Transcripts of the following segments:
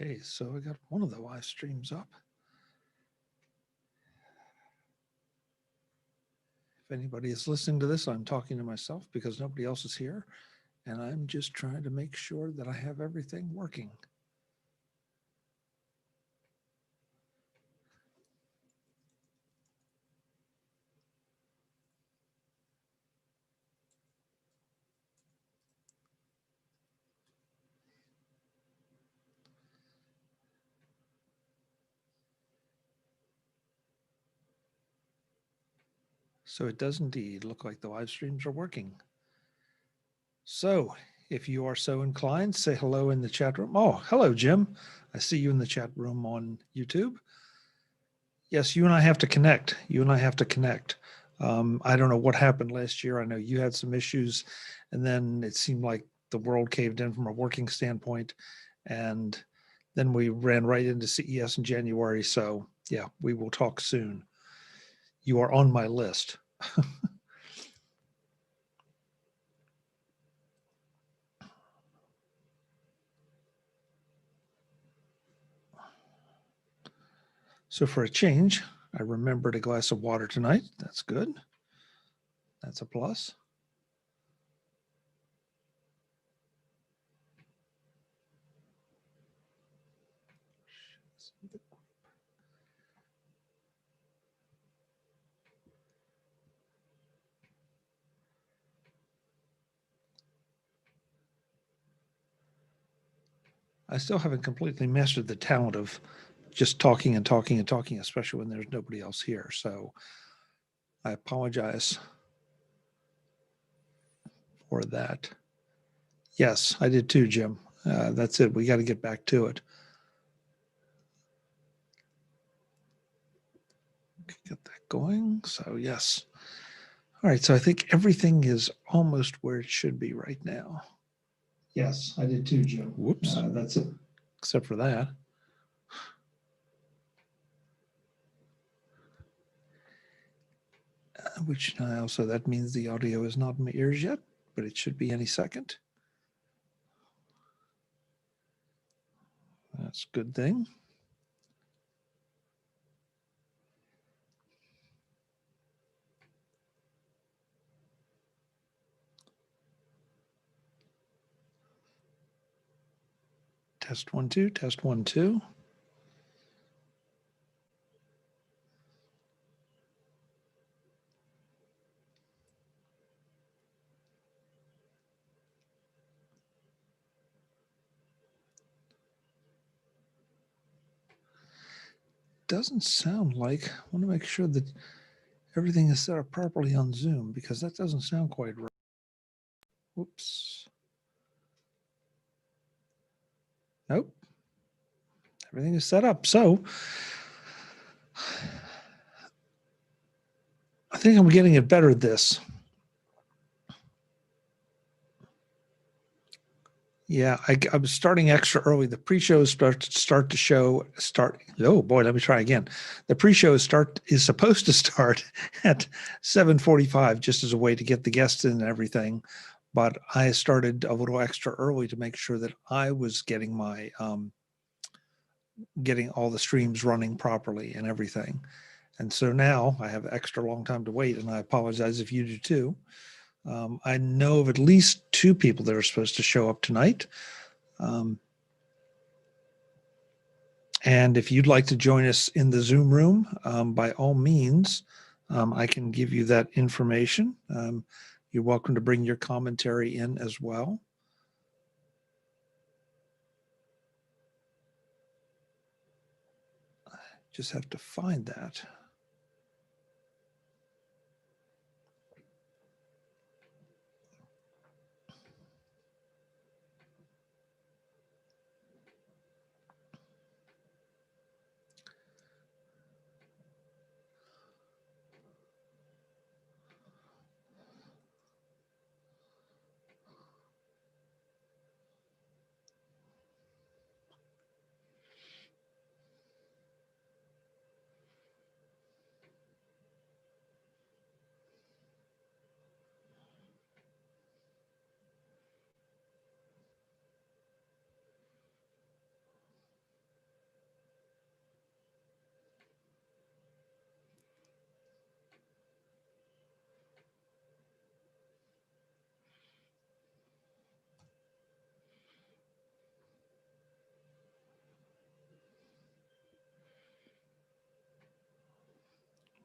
Okay, so I got one of the live streams up. If anybody is listening to this, I'm talking to myself because nobody else is here, and I'm just trying to make sure that I have everything working. So it does indeed look like the live streams are working. So if you are so inclined, say hello in the chat room. Oh, hello, Jim. I see you in the chat room on YouTube. Yes, you and I have to connect. You and I have to connect. I don't know what happened last year. I know you had some issues, and then it seemed like the world caved in from a working standpoint, and then we ran right into CES in January. So yeah, we will talk soon. You are on my list. So for a change, I remembered a glass of water tonight. That's good. That's a plus. I still haven't completely mastered the talent of just talking and talking and talking, especially when there's nobody else here. So I apologize for that. Yes, I did too, Jim. That's it. We got to get back to it. Get that going. So yes. All right. So I think everything is almost where it should be right now. Yes, I did too, Jim. Whoops. That's it. Except for that. Which now, so that means the audio is not in my ears yet, but it should be any second. That's a good thing. Test 1, 2, test 1, 2. Doesn't sound like, I want to make sure that everything is set up properly on Zoom because that doesn't sound quite right. Whoops. Nope. Everything is set up. So I think I'm getting it better at this. Yeah, I was starting extra early. The pre-shows start to show. Oh boy, let me try again. The pre-show is supposed to start at 7:45, just as a way to get the guests in and everything. But I started a little extra early to make sure that I was getting my getting all the streams running properly and everything. And so now I have extra long time to wait, and I apologize if you do too. I know of at least 2 people that are supposed to show up tonight. And if you'd like to join us in the Zoom room, by all means, I can give you that information. You're welcome to bring your commentary in as well. Just have to find that.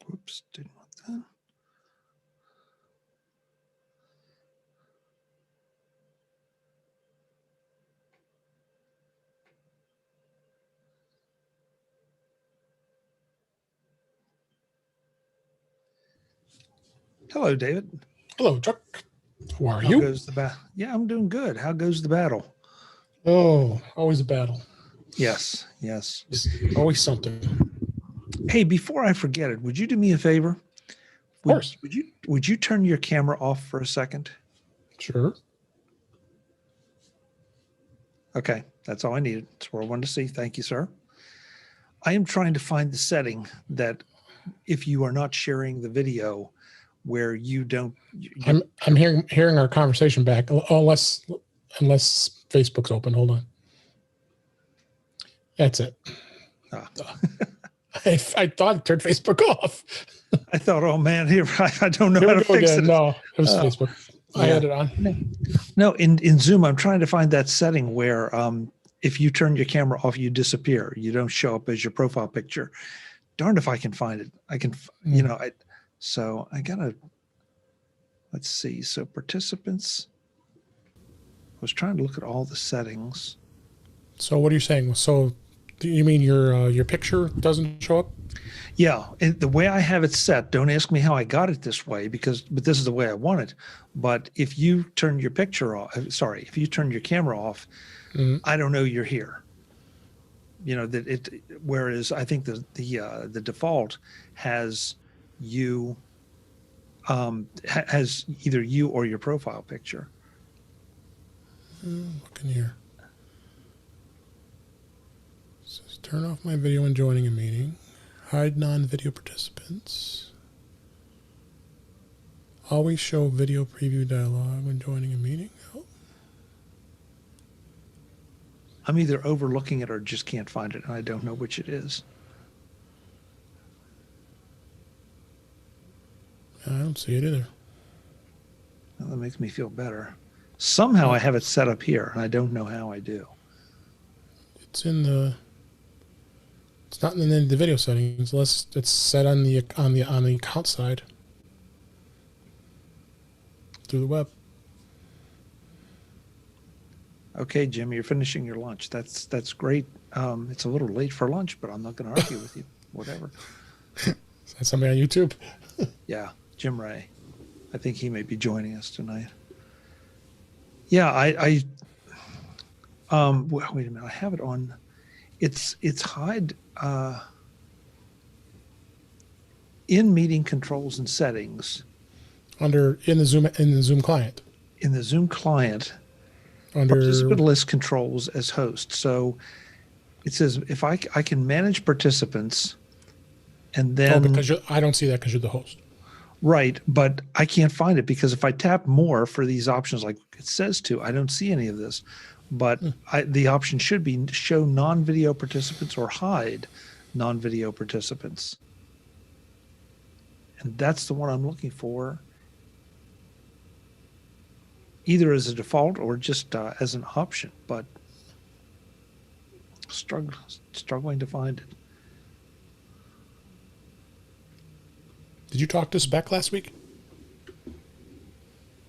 Whoops, didn't want that. Hello, David. Hello, Chuck. How are How you? goes the battle? Yeah, I'm doing good. How goes the battle? Oh, always a battle. Yes, yes. It's always something. Hey, before I forget it, would you do me a favor? Of course. Would you turn your camera off for a second? Sure. Okay, that's all I needed. That's what I wanted to see. Thank you, sir. I am trying to find the setting that if you are not sharing the video where you don't. I'm hearing our conversation back, unless Facebook's open. Hold on. That's it. Ah. I thought I turned Facebook off. I thought, oh man, here I don't know how to fix it. No, it was Facebook. I had it on. No, in Zoom, I'm trying to find that setting where if you turn your camera off, you disappear. You don't show up as your profile picture. Darned if I can find it. I can, so I gotta, let's see. So participants, I was trying to look at all the settings. So what are you saying? So do you mean your picture doesn't show up? Yeah, and the way I have it set, don't ask me how I got it this way but this is the way I want it. But if you turn your picture off, if you turn your camera off, I don't know you're here. That it. Whereas I think the default has you, has either you or your profile picture. Looking here. It says turn off my video when joining a meeting. Hide non-video participants. Always show video preview dialog when joining a meeting. Oh. I'm either overlooking it or just can't find it, and I don't know which it is. I don't see it either. Well, that makes me feel better. Somehow I have it set up here, and I don't know how I do. It's in the. It's not in the video settings unless it's set on the account side through the web. Okay, Jim, you're finishing your lunch. That's great. It's a little late for lunch, but I'm not going to argue with you. Whatever. Is that somebody on YouTube? Yeah, Jim Ray. I think he may be joining us tonight. Yeah, well, wait a minute. I have it on. It's hide in meeting controls and settings. In the Zoom client. In the Zoom client. Under participant list controls as host. So it says if I can manage participants, and then because I don't see that because you're the host. Right, but I can't find it because if I tap more for these options, like it says to, I don't see any of this. But the option should be show non-video participants or hide non-video participants. And that's the one I'm looking for, either as a default or just as an option, but struggling to find it. Did you talk to Spec last week?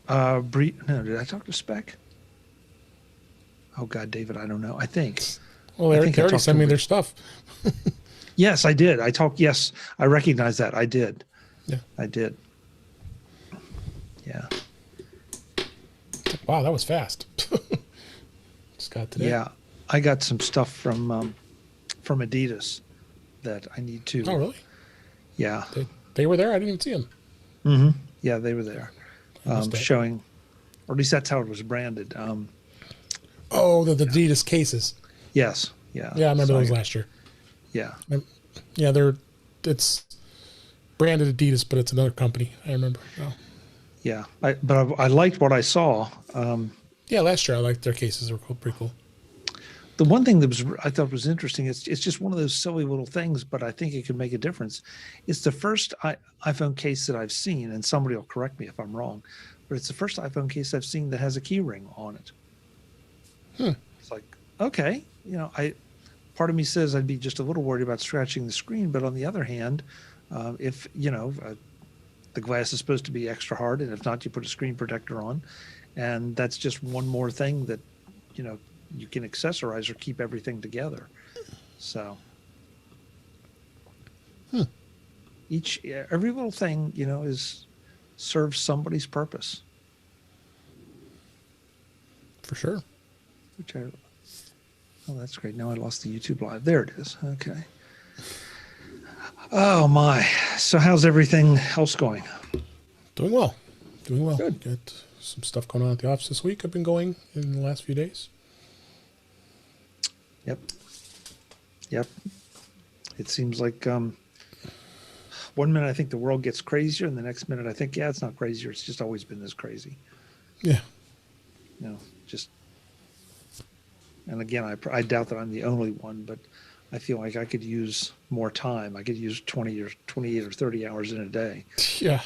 No, did I talk to Spec? Oh God, David, I don't know. I think. Well, they already sent me their stuff. Yes, I did. Yes, I recognize that. I did. Yeah. I did. Yeah. Wow, that was fast. Just got today. Yeah. I got some stuff from Adidas that I need to. Oh, really? Yeah. They were there? I didn't even see them. Mm-hmm. Yeah, they were there. Missed it. Showing, or at least that's how it was branded. Oh, the Adidas cases. Yes. Yeah. Yeah, I remember those last year. Yeah. Yeah, it's branded Adidas, but it's another company. I remember. Oh. Yeah. But I liked what I saw. Yeah, last year I liked their cases. They were pretty cool. The one thing that I thought was interesting, it's just one of those silly little things, but I think it could make a difference. It's the first iPhone case that I've seen, and somebody will correct me if I'm wrong, but it's the first iPhone case I've seen that has a key ring on it. It's like, okay, part of me says I'd be just a little worried about scratching the screen, but on the other hand, if the glass is supposed to be extra hard, and if not, you put a screen protector on, and that's just one more thing that you can accessorize or keep everything together. So every little thing serves somebody's purpose. For sure. Oh, that's great. Now I lost the YouTube live. There it is. Okay. Oh my. So how's everything else going? Doing well. Good. Got some stuff going on at the office this week. I've been going in the last few days. Yep. It seems like one minute I think the world gets crazier, and the next minute I think, it's not crazier. It's just always been this crazy. Yeah. And again, I doubt that I'm the only one, but I feel like I could use more time. I could use 20 or 28 or 30 hours in a day. Yeah.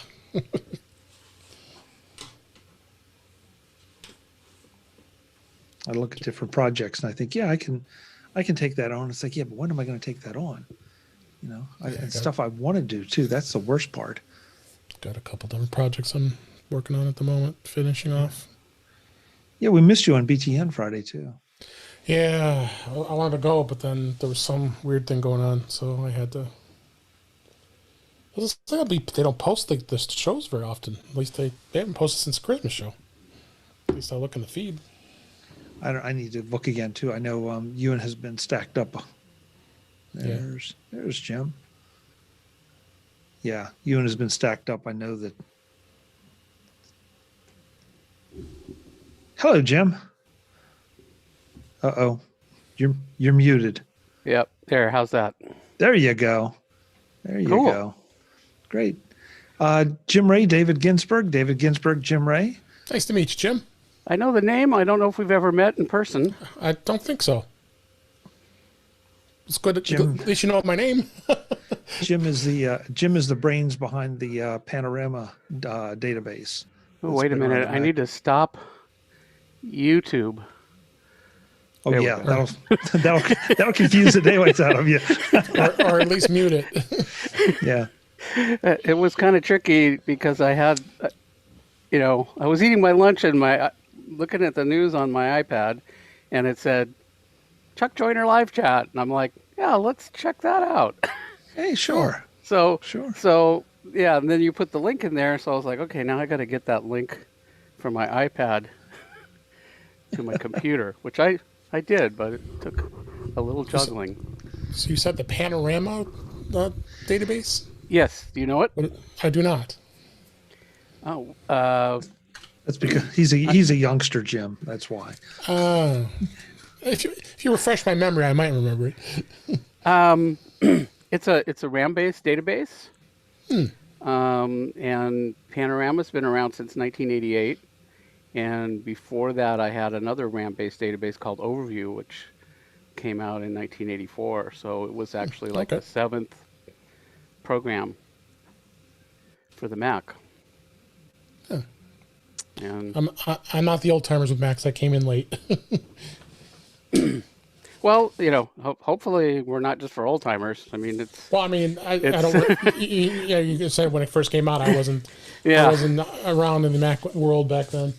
I look at different projects and I think, I can take that on. It's like, but when am I going to take that on? And stuff I want to do too. That's the worst part. Got a couple different projects I'm working on at the moment, finishing off. Yeah, we missed you on BTN Friday too. Yeah, I wanted to go, but then there was some weird thing going on, so I had to. They don't post the shows very often. At least they haven't posted since the Christmas show. At least I look in the feed. I need to look again too. I know Ewan has been stacked up. There's Jim. Yeah, Ewan has been stacked up. I know that. Hello, Jim. Uh-oh. You're muted. Yep. There. How's that? There you go. There you Cool. go. Great. Jim Ray, David Ginsburg, Jim Ray. Nice to meet you, Jim. I know the name. I don't know if we've ever met in person. I don't think so. It's good. Jim. At least you know my name. Jim is the brains behind the Panorama database. Oh, wait a minute. I need to stop YouTube. Oh There we yeah, go. that'll confuse the daylights out of you. or at least mute it. Yeah. It was kind of tricky because I had, I was eating my lunch and looking at the news on my iPad, and it said, Chuck Joyner live chat. And I'm like, yeah, let's check that out. Hey, sure. So, Sure. So, yeah, and then you put the link in there. So I was like, okay, now I got to get that link from my iPad to my computer, which I did, but it took a little juggling. So you said the Panorama database? Yes. Do you know it? I do not. Oh, That's because he's a youngster, Jim. That's why. If you refresh my memory, I might remember it. it's a RAM-based database. And Panorama's been around since 1988. And before that, I had another RAM-based database called Overview, which came out in 1984. So it was actually like the seventh program for the Mac. Huh. And I'm not the old timers with Macs. I came in late. well, hopefully we're not just for old timers. I mean, it's. Well, I mean, I don't. You said when it first came out, I wasn't. Yeah. I wasn't around in the Mac world back then.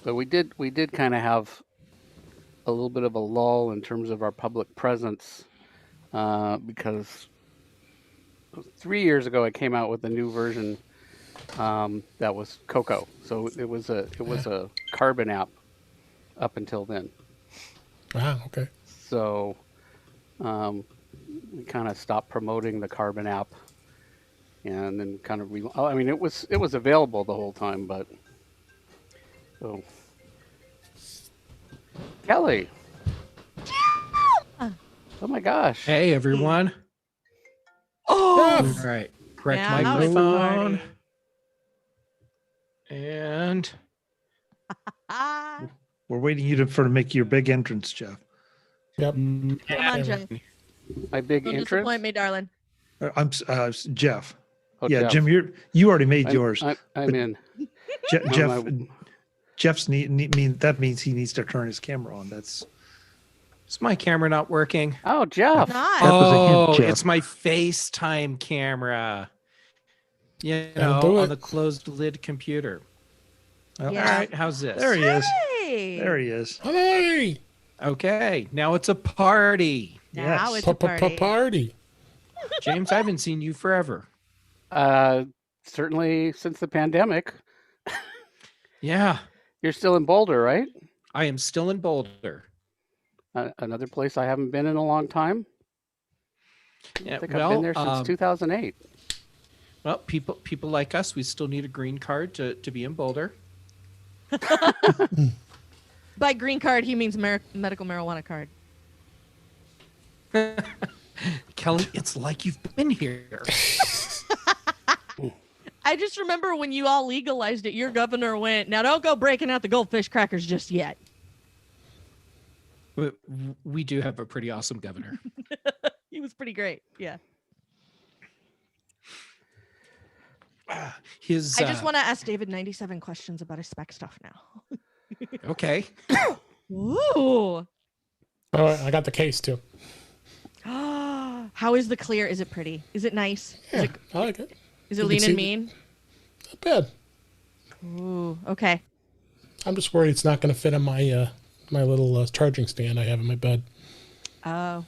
But we did kind of have a little bit of a lull in terms of our public presence because 3 years ago I came out with a new version that was Cocoa. So it was a Carbon app up until then. Wow. Okay. So we kind of stopped promoting the Carbon app, and then kind of I mean, it was available the whole time, but so Kelly. Oh my gosh. Hey everyone. Oh, All right. Correct Now it's a microphone. party. And Ah, We're waiting you to make your big entrance, Jeff. yep. come on, Jeff. My big Don't entrance. disappoint me, darling. Jeff. Oh, Yeah, Jeff. Jim, you already made I'm, yours. I'm in. Jeff, my- Jeff's that means he needs to turn his camera on. That's is my camera not working? Oh, Jeff. Nice. That was a hint, Oh, Jeff. it's my FaceTime camera. You That'll know, do on it. the closed lid computer. well, Yeah. All right, how's this? there he is. Hey. There he is. Hey, Okay, now it's a party. Now Yes. it's a party. party. James, I haven't seen you forever. Certainly since the pandemic. Yeah, You're still in Boulder, right? I am still in Boulder. Another place I haven't been in a long time. Yeah, I think I've been there since 2008. Well, people like us, we still need a green card to be in Boulder. By green card, he means medical marijuana card. Kelly, it's like you've been here. I just remember when you all legalized it, your governor went, now don't go breaking out the goldfish crackers just yet. We do have a pretty awesome governor. He was pretty great. Yeah. His I just want to ask David 97 questions about his spec stuff now. okay. Ooh. Oh, I got the case too. How is the clear? Is it pretty? Is it nice? Yeah, I like it. Is it You can lean see and the- mean? Not bad. Ooh, okay. I'm just worried it's not going to fit on my my little charging stand I have in my bed. Oh.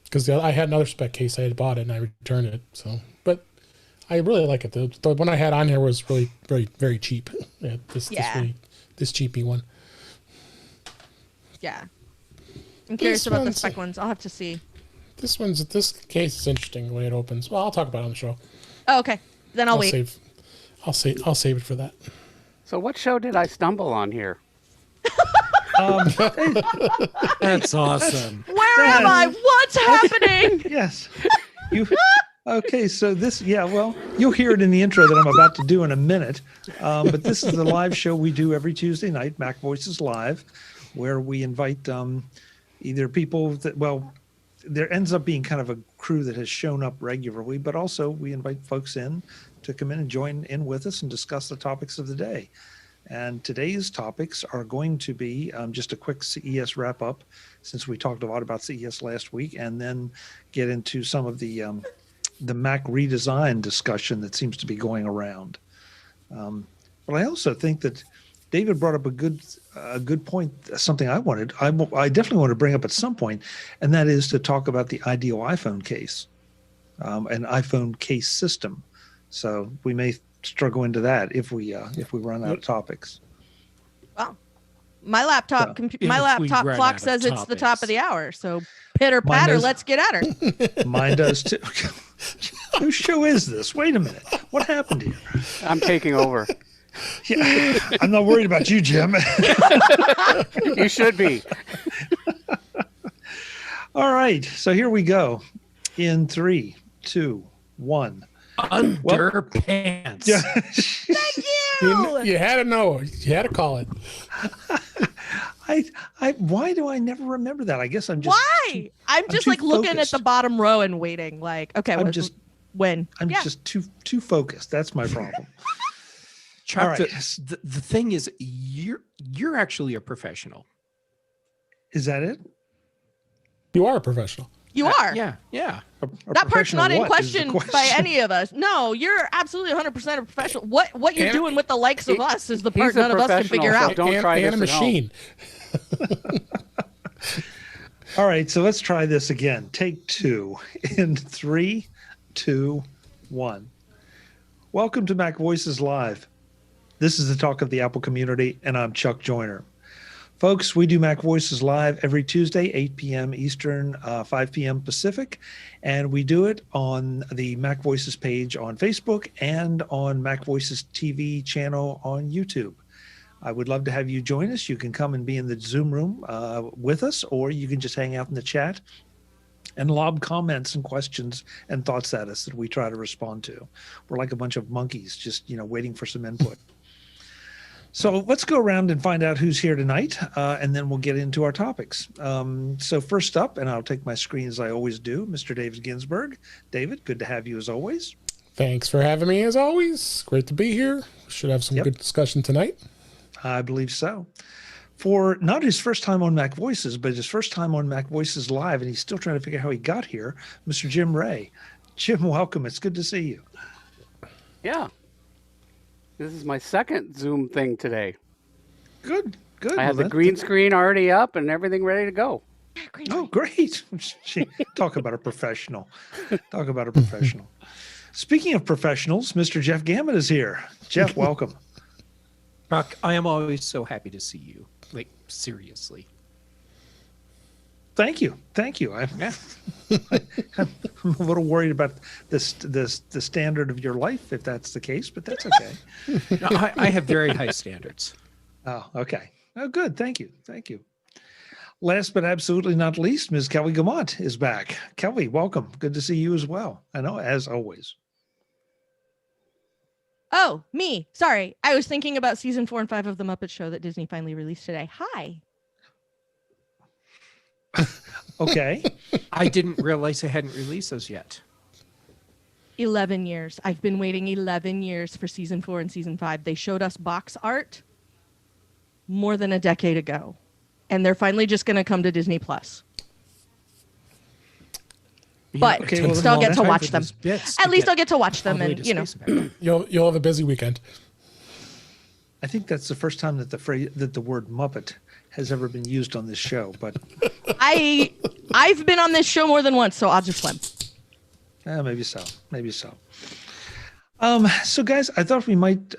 Because I had another spec case I had bought it and I returned it. So, but I really like it. The one I had on here was really very cheap. Yeah, this cheapy one. Yeah. I'm curious This about the one's- spec ones. I'll have to see. This case is interesting the way it opens. Well, I'll talk about it on the show. Oh, okay. Then I'll wait. I'll save it for that. So what show did I stumble on here? That's awesome. Where am I? What's happening? Yes. Okay, so well, you'll hear it in the intro that I'm about to do in a minute. But this is the live show we do every Tuesday night, MacVoices Live, where we invite either people there ends up being kind of a crew that has shown up regularly, but also we invite folks in to come in and join in with us and discuss the topics of the day. And today's topics are going to be just a quick CES wrap up, since we talked a lot about CES last week, and then get into some of the Mac redesign discussion that seems to be going around. But I also think that David brought up a good point, something I definitely want to bring up at some point, and that is to talk about the ideal iPhone case, an iPhone case system. So we may struggle into that if we run out of topics. Well, my laptop If we clock run out of says it's the top topics. of the hour. So pitter Mine patter, does. let's get at her. Mine does too. Whose show is this? Wait a minute. What happened here? I'm taking over. Yeah, I'm not worried about you, Jim. You should be. All right. So here we go. In 3, 2, 1. Underpants. Yeah. You had to know. You had to call it. Why do I never remember that? I guess I'm just Why? I'm just too like looking at focused. the bottom row and waiting. Like, okay, I'm just when? I'm Yeah. just too focused. That's my problem. Chuck, All right. the thing is, you're actually a professional. Is that it? You are a professional. You are. Yeah. A That part's professional not in what is the question by any of us. No, you're absolutely 100% a professional. What you're And- doing with the likes of us is the part He's a none of us can professional, figure so out. don't try and this a at home. machine. All right, so let's try this again. Take two in 3, 2, 1. Welcome to MacVoices Live. This is the talk of the Apple community, and I'm Chuck Joyner. Folks, we do MacVoices Live every Tuesday, 8 p.m. Eastern, 5 p.m. Pacific, and we do it on the MacVoices page on Facebook and on MacVoices TV channel on YouTube. I would love to have you join us. You can come and be in the Zoom room with us, or you can just hang out in the chat and lob comments and questions and thoughts at us that we try to respond to. We're like a bunch of monkeys just, waiting for some input. So let's go around and find out who's here tonight, and then we'll get into our topics. So first up, and I'll take my screen as I always do, Mr. David Ginsburg. David, good to have you as always. Thanks for having me as always. Great to be here. Should have some good discussion tonight. I believe so. For not his first time on MacVoices, but his first time on MacVoices Live, and he's still trying to figure out how he got here, Mr. Jim Ray. Jim, welcome. It's good to see you. Yeah. This is my second Zoom thing today. Good. I have the green screen already up and everything ready to go. Oh, great. Talk about a professional. Talk about a professional. Speaking of professionals, Mr. Jeff Gammon is here. Jeff, welcome. Chuck, I am always so happy to see you. Like, seriously. Thank you. I'm a little worried about the standard of your life, if that's the case, but that's okay. No, I have very high standards. Oh, okay. Oh, good. Thank you. Last but absolutely not least, Ms. Kelly Gamont is back. Kelly, welcome. Good to see you as well. I know, as always. Oh, me. Sorry. I was thinking about season 4 and 5 of The Muppet Show that Disney finally released today. Hi. Okay. I didn't realize they hadn't released those yet. 11 years. I've been waiting 11 years for season 4 and season 5. They showed us box art more than a decade ago, and they're finally just going to come to Disney Plus. But still I'll get to watch them. At least I'll get to watch them, and You'll have a busy weekend. I think that's the first time that the word Muppet has ever been used on this show. But I've been on this show more than once, so I'll just swim. Maybe so. So guys, I thought we might.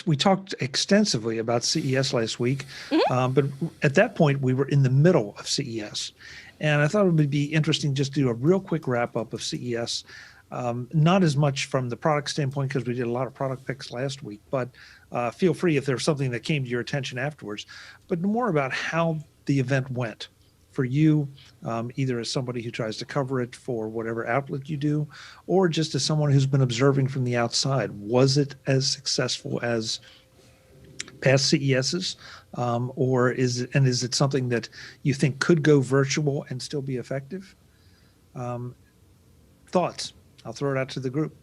We talked extensively about CES last week, but at that point we were in the middle of CES. And I thought it would be interesting just to do a real quick wrap up of CES, not as much from the product standpoint because we did a lot of product picks last week, but feel free if there's something that came to your attention afterwards, but more about how the event went for you, either as somebody who tries to cover it for whatever outlet you do, or just as someone who's been observing from the outside. Was it as successful as past CESs, or is it something that you think could go virtual and still be effective? Thoughts? I'll throw it out to the group.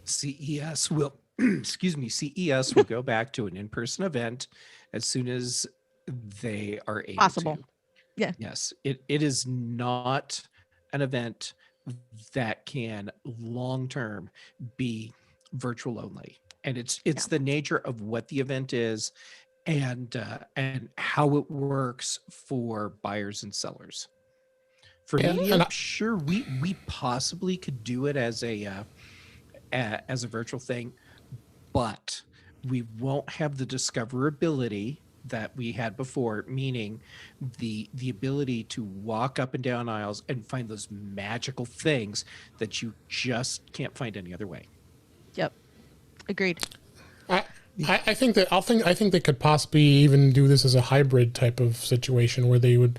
CES will, CES will go back to an in-person event as soon as they are able Possible. to. Yeah. Yes, it is not an event that can long-term be virtual only. And it's the nature of what the event is and how it works for buyers and sellers. For me, I'm sure we possibly could do it as a virtual thing, but we won't have the discoverability that we had before, meaning the ability to walk up and down aisles and find those magical things that you just can't find any other way. Yep. Agreed. I think they could possibly even do this as a hybrid type of situation where they would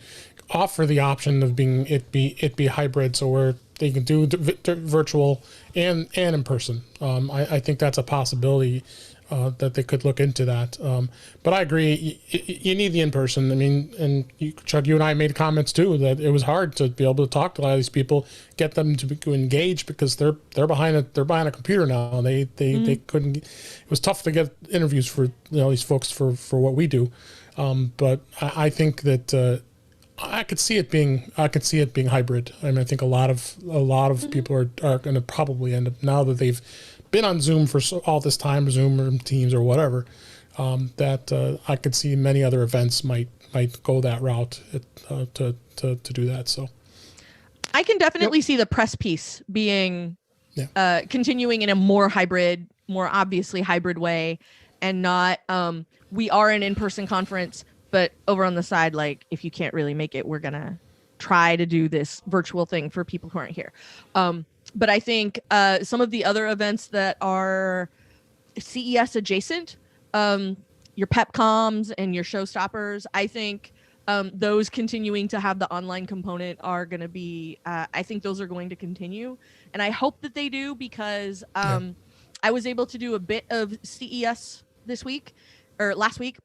offer the option of be hybrid, so where they can do virtual and in person. I think that's a possibility that they could look into that. But I agree, you need the in person. I mean, and Chuck, you and I made comments too that it was hard to be able to talk to a lot of these people, get them to engage because they're behind a computer now. And they couldn't. It was tough to get interviews for these folks for what we do. But I think that. I could see it being hybrid. I mean, I think a lot of people are going to probably end up, now that they've been on Zoom for all this time, Zoom or Teams or whatever, that I could see many other events might go that route to do that. So I can definitely see the press piece being continuing in a more obviously hybrid way, and not we are an in-person conference, but over on the side, like if you can't really make it, we're gonna try to do this virtual thing for people who aren't here. But I think some of the other events that are CES adjacent, your PepComs and your showstoppers, I think those continuing to have the online component are going to be, I think those are going to continue. And I hope that they do, because I was able to do a bit of CES this week or last week.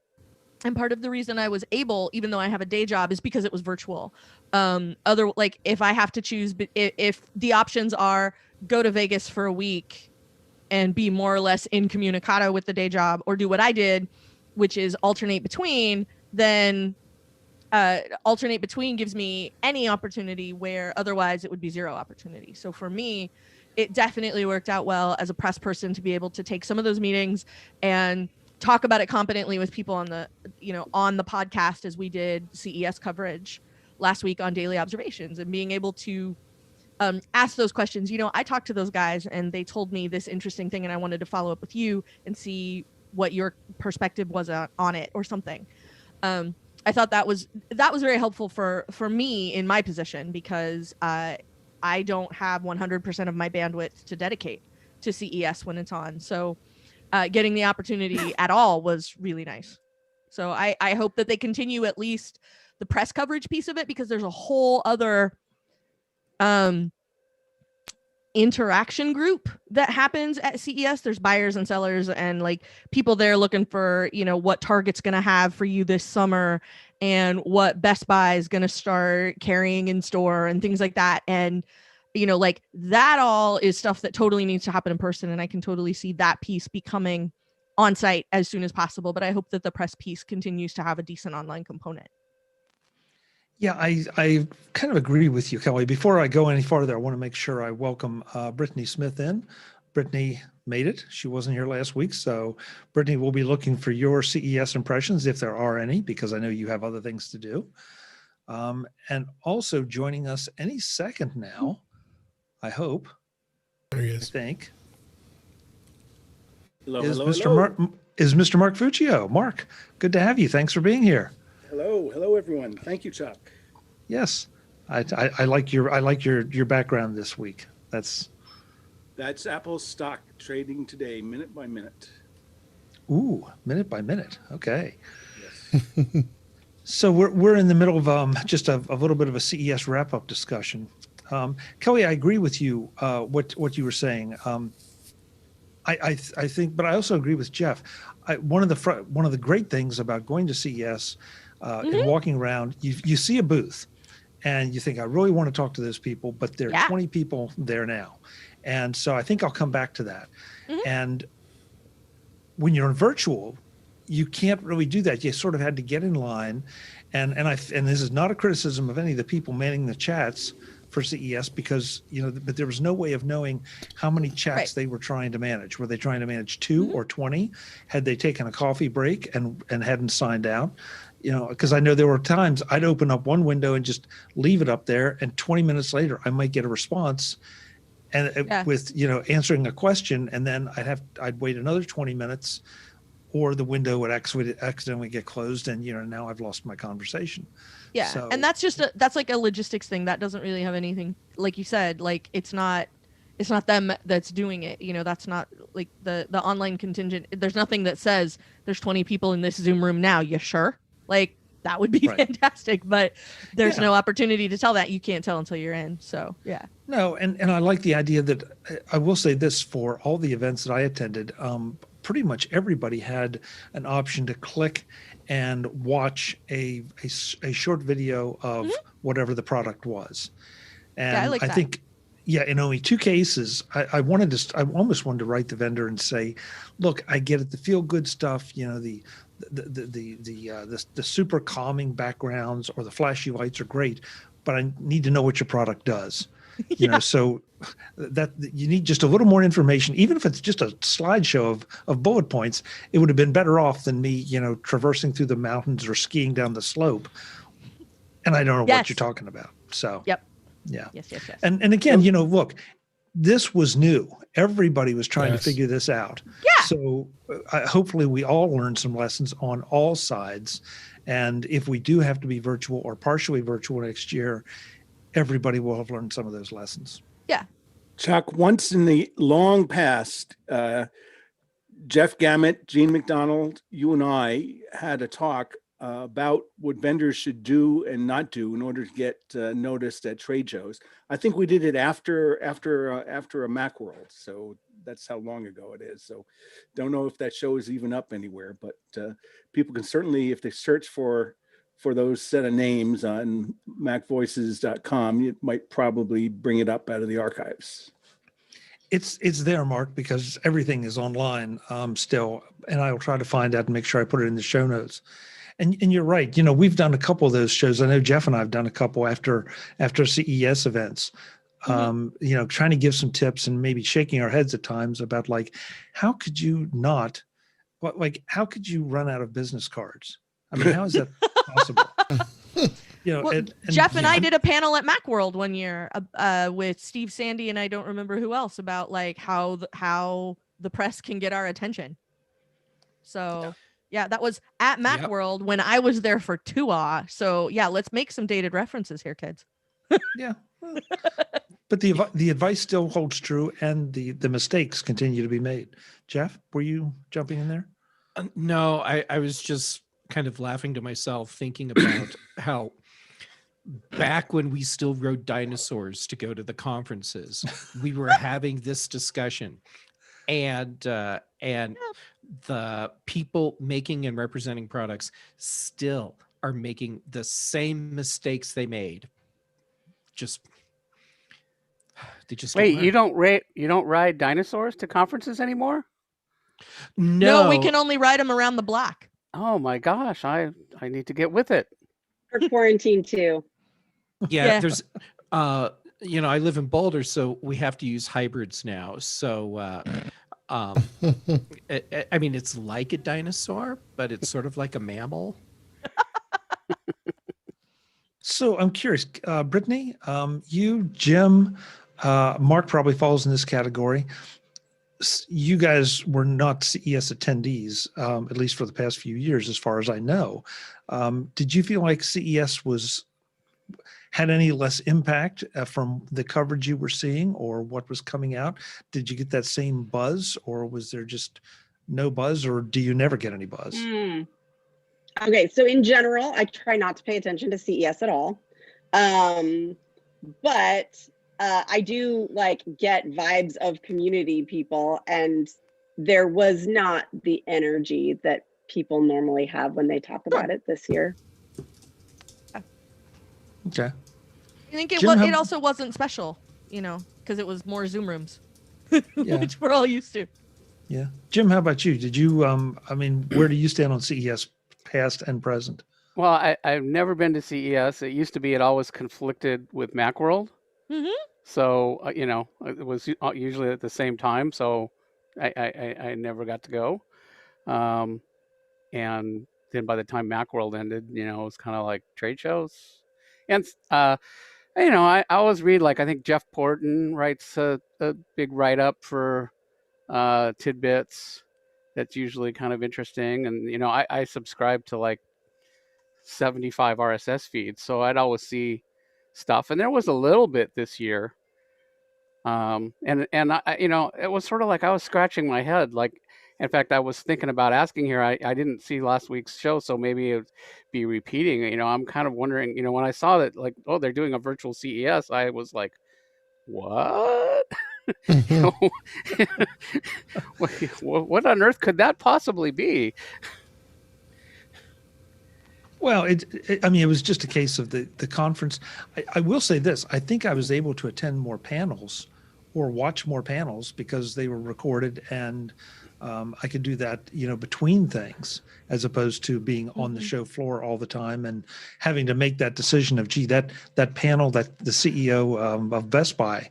And part of the reason I was able, even though I have a day job, is because it was virtual. Like if I have to choose, if the options are go to Vegas for a week and be more or less incommunicado with the day job, or do what I did, which is alternate between, then alternate between gives me any opportunity where otherwise it would be zero opportunity. So for me, it definitely worked out well as a press person to be able to take some of those meetings and talk about it competently with people on the podcast, as we did CES coverage last week on Daily Observations, and being able to ask those questions. I talked to those guys and they told me this interesting thing, and I wanted to follow up with you and see what your perspective was on it or something. I thought that was very helpful for me in my position, because I don't have 100% of my bandwidth to dedicate to CES when it's on. So getting the opportunity at all was really nice. So I hope that they continue at least the press coverage piece of it, because there's a whole other interaction group that happens at CES. There's buyers and sellers and like people there looking for, what Target's going to have for you this summer and what Best Buy is going to start carrying in store and things like that. And, like that all is stuff that totally needs to happen in person. And I can totally see that piece becoming on site as soon as possible. But I hope that the press piece continues to have a decent online component. Yeah, I kind of agree with you, Kelly. Before I go any farther, I want to make sure I welcome Britney Smith in. Britney made it. She wasn't here last week. So Britney, will be looking for your CES impressions, if there are any, because I know you have other things to do. And also joining us any second now, I hope. There he is. I think. Hello, is hello, Mr. hello. Mr. Mark Fuccio. Mark, good to have you. Thanks for being here. Hello, everyone. Thank you, Chuck. Yes, I like your background this week. That's Apple's stock trading today, minute by minute. Ooh, minute by minute. Okay. Yes. So we're in the middle of just a little bit of a CES wrap up discussion. Kelly, I agree with you. What you were saying. I think, but I also agree with Jeff. One of the great things about going to CES and walking around, you see a booth, and you think, I really want to talk to those people, but there are 20 people there now, and so I think I'll come back to that. And when you're in virtual, you can't really do that. You sort of had to get in line, and this is not a criticism of any of the people manning the chats for CES, because but there was no way of knowing how many chats they were trying to manage. Were they trying to manage 2 or 20? Had they taken a coffee break and hadn't signed out? Because I know there were times I'd open up one window and just leave it up there, and 20 minutes later I might get a response, and with answering a question, and then I'd wait another 20 minutes, or the window would accidentally get closed, and now I've lost my conversation. Yeah, so, and that's like a logistics thing that doesn't really have anything, like you said, like it's not them that's doing it. That's not like the online contingent. There's nothing that says there's 20 people in this Zoom room now. You sure? Like that would be fantastic, but there's no opportunity to tell that. You can't tell until you're in. So yeah. No, and I like the idea that I will say this, for all the events that I attended, pretty much everybody had an option to click and watch a short video of whatever the product was. And I like that. think, in only 2 cases, I almost wanted to write the vendor and say, look, I get it, the feel good stuff, the super calming backgrounds or the flashy lights are great, but I need to know what your product does. You know, so that you need just a little more information, even if it's just a slideshow of bullet points. It would have been better off than me, you know, traversing through the mountains or skiing down the slope. And I don't know what you're talking about. So, Yep. yeah. Yes. And again, you know, look, this was new. Everybody was trying to Yes. figure this out. Yeah. So hopefully we all learned some lessons on all sides. And if we do have to be virtual or partially virtual next year, everybody will have learned some of those lessons. Yeah. Chuck, once in the long past, Jeff Gamet, Gene McDonald, you and I had a talk about what vendors should do and not do in order to get noticed at trade shows. I think we did it after a Macworld, so that's how long ago it is. So don't know if that show is even up anywhere, but people can certainly, if they search for those set of names on MacVoices.com, it might probably bring it up out of the archives. It's there, Mark, because everything is online still, and I'll try to find out and make sure I put it in the show notes. And you're right. You know, we've done a couple of those shows. I know Jeff and I have done a couple after CES events. You know, trying to give some tips and maybe shaking our heads at times about like, how could you not? How could you run out of business cards? I mean, how is that possible? You know, Well, Jeff and I did a panel at Macworld one year with Steve Sandy and I don't remember who else about like how the press can get our attention. So yeah, that was at Macworld when I was there for TUA. So yeah, let's make some dated references here, kids. Yeah. But the advice still holds true, and the mistakes continue to be made. Jeff, were you jumping in there? No, I was just kind of laughing to myself thinking about how back when we still rode dinosaurs to go to the conferences, we were having this discussion, and the people making and representing products still are making the same mistakes they made. Wait, you don't ride dinosaurs to conferences anymore? No, we can only ride them around the block. Oh my gosh, I need to get with it. For quarantine too. Yeah, there's you know, I live in Boulder, so we have to use hybrids now. So I mean, it's like a dinosaur, but it's sort of like a mammal. So I'm curious, Brittany, you, Jim, Mark probably falls in this category. You guys were not CES attendees, at least for the past few years, as far as I know. Did you feel like CES had any less impact from the coverage you were seeing or what was coming out? Did you get that same buzz, or was there just no buzz, or do you never get any buzz? Okay, so in general, I try not to pay attention to CES at all. But I do like get vibes of community people, and there was not the energy that people normally have when they talk about it this year. Okay. I think it also wasn't special, you know, because it was more Zoom rooms, which we're all used to. Yeah. Jim, how about you? Did you, I mean, where do you stand on CES, past and present? Well, I've never been to CES. It used to be it always conflicted with Macworld. So, you know, it was usually at the same time. So I never got to go. And then by the time Macworld ended, you know, it was kind of like trade shows. And, you know, I always read, like, I think Jeff Porton writes a big write-up for Tidbits. That's usually kind of interesting. And, you know, I subscribe to like 75 RSS feeds. So I'd always see stuff. And there was a little bit this year. And I, you know, it was sort of like I was scratching my head. Like, in fact, I was thinking about asking here. I didn't see last week's show, so maybe it would be repeating. You know, I'm kind of wondering, you know, when I saw that, like, oh, they're doing a virtual CES, I was like, what? What on earth could that possibly be? Well, I mean, it was just a case of the conference. I will say this. I think I was able to attend more panels or watch more panels because they were recorded and I could do that, between things, as opposed to being on the Mhm. show floor all the time and having to make that decision of, gee, that panel, that the CEO of Best Buy,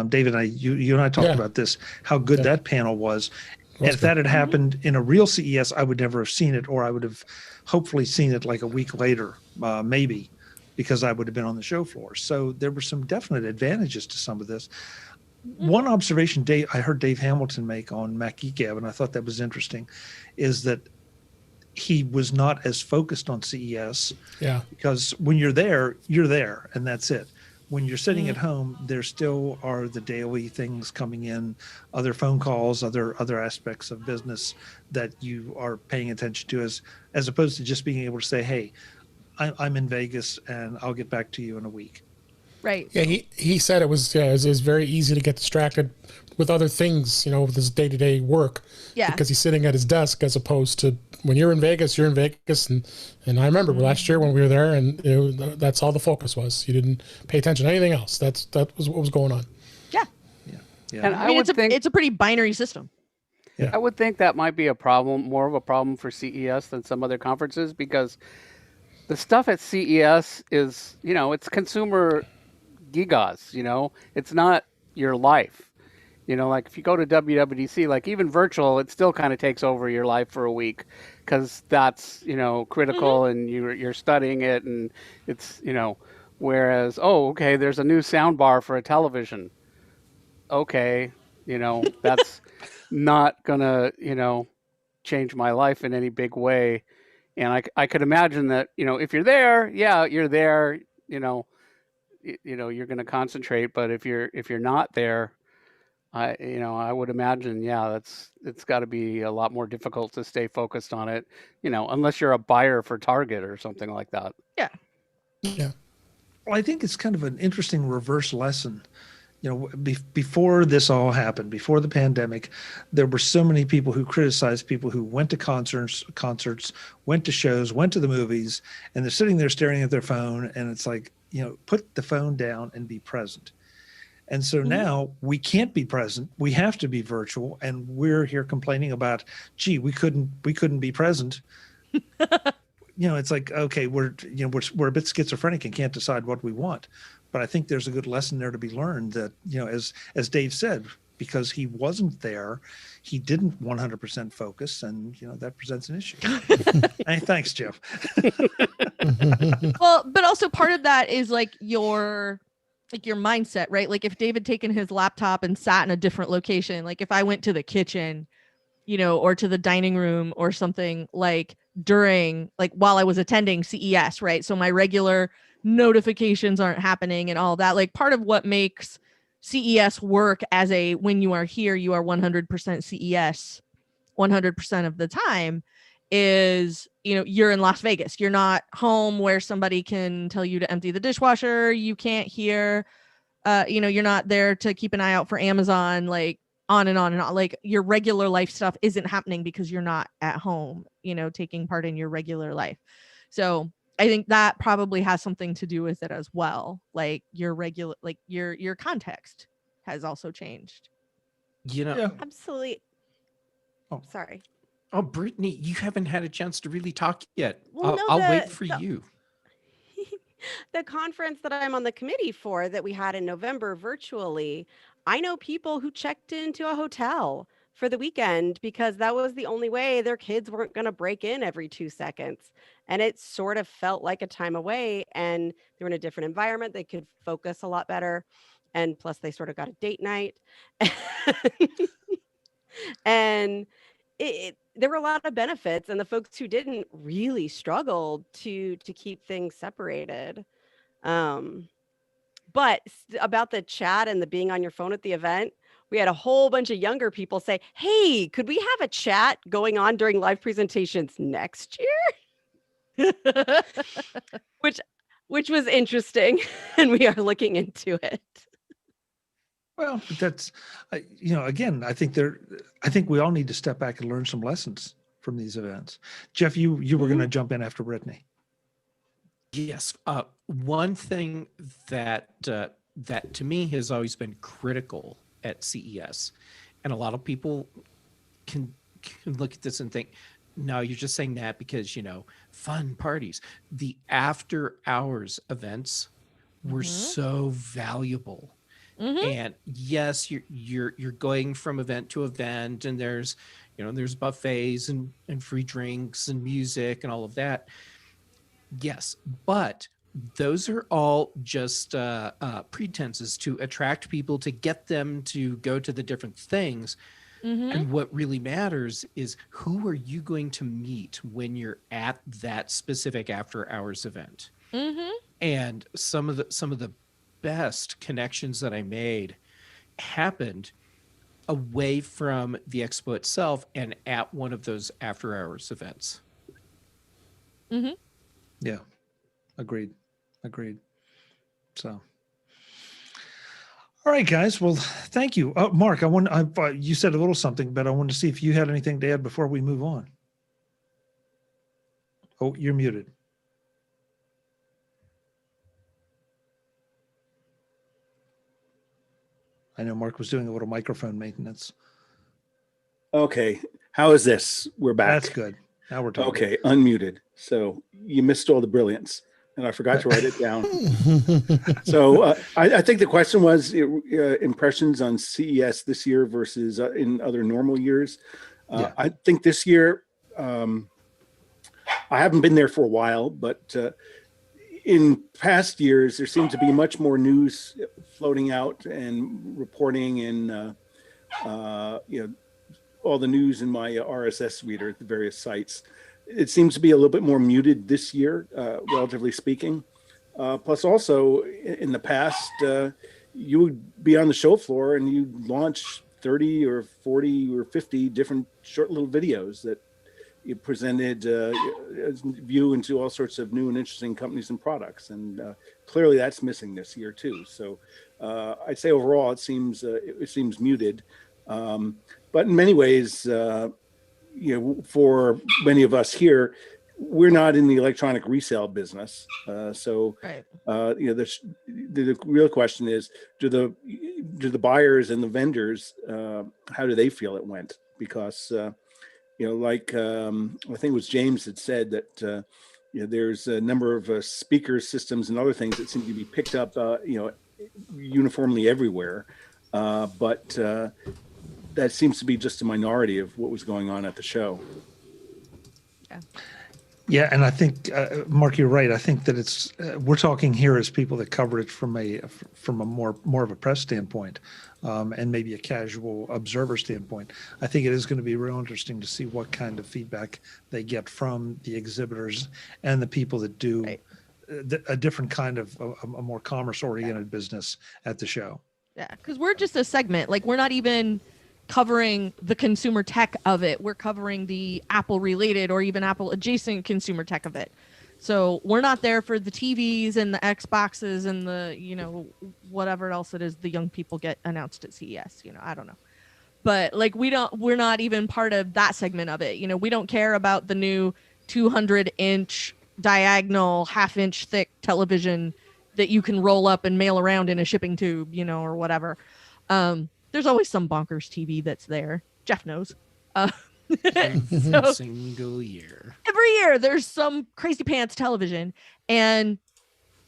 David and I, you and I talked Yeah. about this, how good Yeah. that panel was. And Was if good. that had happened in a real CES, I would never have seen it, or I would have hopefully seen it like a week later, maybe, because I would have been on the show floor. So there were some definite advantages to some of this. One observation I heard Dave Hamilton make on Mac Geek Gab, and I thought that was interesting, is that he was not as focused on CES, Yeah. because when you're there, and that's it. When you're sitting at home, there still are the daily things coming in, other phone calls, other aspects of business that you are paying attention to, as opposed to just being able to say, hey, I'm in Vegas and I'll get back to you in a week. Right. Yeah, he said it was very easy to get distracted with other things, with his day-to-day work. Yeah. Because he's sitting at his desk, as opposed to when you're in Vegas, you're in Vegas. And I remember last year when we were there, and that's all the focus was. You didn't pay attention to anything else. That was what was going on. Yeah. Yeah. And I mean, it's a pretty binary system. Yeah. I would think that might be more of a problem for CES than some other conferences, because the stuff at CES is, it's consumer gigas, it's not your life. Like if you go to WWDC, like even virtual, it still kind of takes over your life for a week, because that's, critical and you're studying it, and it's, whereas, okay, there's a new sound bar for a television. Okay, that's not gonna, change my life in any big way. And I could imagine that, if you're there, you're there, you're going to concentrate. But if you're not there, I would imagine, it's got to be a lot more difficult to stay focused on it, unless you're a buyer for Target or something like that. Yeah. Yeah. Well, I think it's kind of an interesting reverse lesson. Before this all happened, before the pandemic, there were so many people who criticized people who went to concerts, went to shows, went to the movies, and they're sitting there staring at their phone. And it's like, put the phone down and be present. And so now we can't be present. We have to be virtual. And we're here complaining about, gee, we couldn't be present. It's like, okay, we're a bit schizophrenic and can't decide what we want. But I think there's a good lesson there to be learned that, as Dave said, because he wasn't there, he didn't 100% focus, and, that presents an issue. Hey, thanks, Jeff. Well, but also part of that is like your mindset, right? Like if David taken his laptop and sat in a different location, like if I went to the kitchen, or to the dining room or something, like while I was attending CES, right? So my regular notifications aren't happening and all that. Like part of what makes CES work as when you are here, you are 100% CES 100% of the time, is, you're in Las Vegas. You're not home where somebody can tell you to empty the dishwasher. You can't hear, you're not there to keep an eye out for Amazon, like on and on and on. Like your regular life stuff isn't happening because you're not at home, taking part in your regular life. So I think that probably has something to do with it as well. Like your regular, like your context has also changed. Yeah. Absolutely. Oh. Sorry. Oh, Brittany, you haven't had a chance to really talk yet. Well, no, I'll wait for you. The conference that I'm on the committee for that we had in November virtually, I know people who checked into a hotel for the weekend because that was the only way their kids weren't going to break in every 2 seconds. And it sort of felt like a time away, and they were in a different environment. They could focus a lot better. And plus they sort of got a date night. And there were a lot of benefits, and the folks who didn't really struggled to keep things separated. But about the chat and the being on your phone at the event, we had a whole bunch of younger people say, hey, could we have a chat going on during live presentations next year? which was interesting, and we are looking into it. Well, but that's, again, I think we all need to step back and learn some lessons from these events. Jeff, you were going to jump in after Brittany. Yes. One thing that to me has always been critical at CES, and a lot of people can can look at this and think, no, you're just saying that because, fun parties. The after hours events were so valuable. And yes, you're going from event to event, and there's buffets and free drinks and music and all of that. Yes, but those are all just pretenses to attract people, to get them to go to the different things. And what really matters is, who are you going to meet when you're at that specific after hours event? And some of the best connections that I made happened away from the expo itself and at one of those after hours events. Yeah. Agreed. So, all right, guys. Well, thank you. Mark, you said a little something, but I wanted to see if you had anything to add before we move on. Oh, you're muted. I know Mark was doing a little microphone maintenance. Okay. How is this? We're back. That's good. Now we're talking. Okay. Unmuted. So you missed all the brilliance, and I forgot to write it down. So I think the question was impressions on CES this year versus in other normal years. Yeah. I think this year, I haven't been there for a while, but in past years, there seems to be much more news floating out and reporting in, all the news in my RSS reader at the various sites. It seems to be a little bit more muted this year, relatively speaking. Plus also in the past, you would be on the show floor and you'd launch 30 or 40 or 50 different short little videos that you presented view into all sorts of new and interesting companies and products. And clearly that's missing this year too. So I'd say overall it seems muted. But in many ways, for many of us here, we're not in the electronic resale business. Right. The real question is, do the buyers and the vendors, how do they feel it went? Because, I think it was James that said that, there's a number of speaker systems and other things that seem to be picked up, uniformly everywhere. But that seems to be just a minority of what was going on at the show. Yeah, and I think Mark, you're right. I think that it's we're talking here as people that cover it from a more of a press standpoint, and maybe a casual observer standpoint. I think it is going to be real interesting to see what kind of feedback they get from the exhibitors and the people that do a different kind of a more commerce-oriented business at the show. Yeah, because we're just a segment. Like, we're not even covering the consumer tech of it. We're covering the Apple related or even Apple adjacent consumer tech of it. So we're not there for the TVs and the Xboxes and the, whatever else it is the young people get announced at CES. I don't know. But like, we're not even part of that segment of it. We don't care about the new 200-inch diagonal, half-inch thick television that you can roll up and mail around in a shipping tube, or whatever. There's always some bonkers TV that's there. Jeff knows. Every single year. Every year there's some crazy pants television, and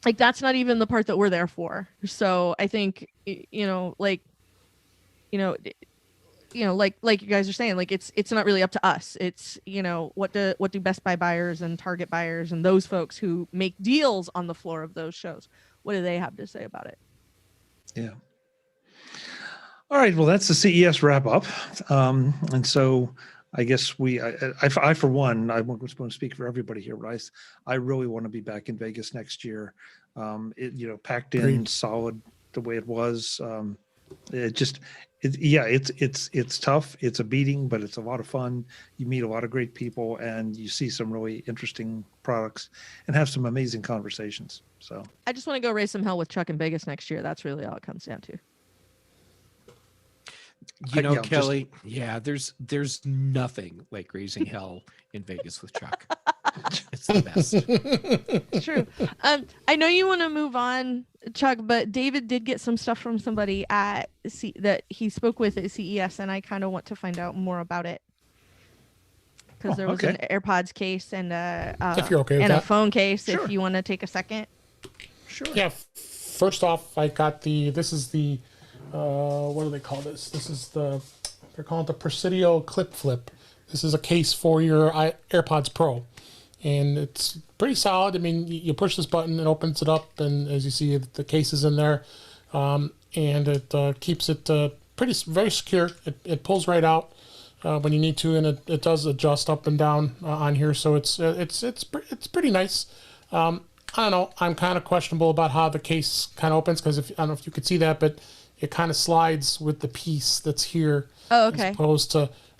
like, that's not even the part that we're there for. So I think, like you guys are saying, like, it's not really up to us. It's, what do Best Buy buyers and Target buyers and those folks who make deals on the floor of those shows, what do they have to say about it? Yeah. All right. Well, that's the CES wrap up. And so I guess I for one, I won't speak for everybody here, but I really want to be back in Vegas next year. Packed in, Great. solid the way it was. It's tough. It's a beating, but it's a lot of fun. You meet a lot of great people and you see some really interesting products and have some amazing conversations. So I just want to go raise some hell with Chuck in Vegas next year. That's really all it comes down to. Kelly, there's nothing like raising hell in Vegas with Chuck. It's the best. It's true. I know you want to move on, Chuck, but David did get some stuff from somebody that he spoke with at CES, and I kind of want to find out more about it. because there was an AirPods case and If you're okay with and a that. phone case. Sure. If you want to take a second. Sure. Yeah. First off, I got this is the, what do they call this? They're calling it the Presidio Clip Flip. This is a case for your AirPods Pro. And it's pretty solid. I mean, you push this button, it opens it up, and as you see, the case is in there. And it keeps it very secure. It pulls right out when you need to, and it does adjust up and down on here. So it's pretty nice. I don't know. I'm kind of questionable about how the case kind of opens, because I don't know if you could see that, but it kind of slides with the piece that's here. Oh, okay.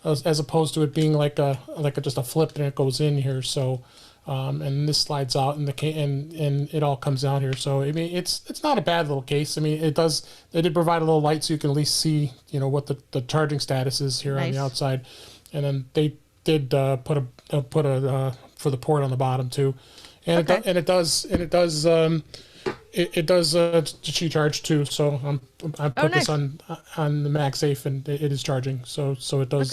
As opposed to it being like just a flip and it goes in here. So, and this slides out and and it all comes out here. So I mean, it's not a bad little case. I mean, they did provide a little light so you can at least see, what the charging status is here on the outside, and then they did put a for the port on the bottom too, and it does Qi charge too. So I put this on the MagSafe, and it is charging. So it does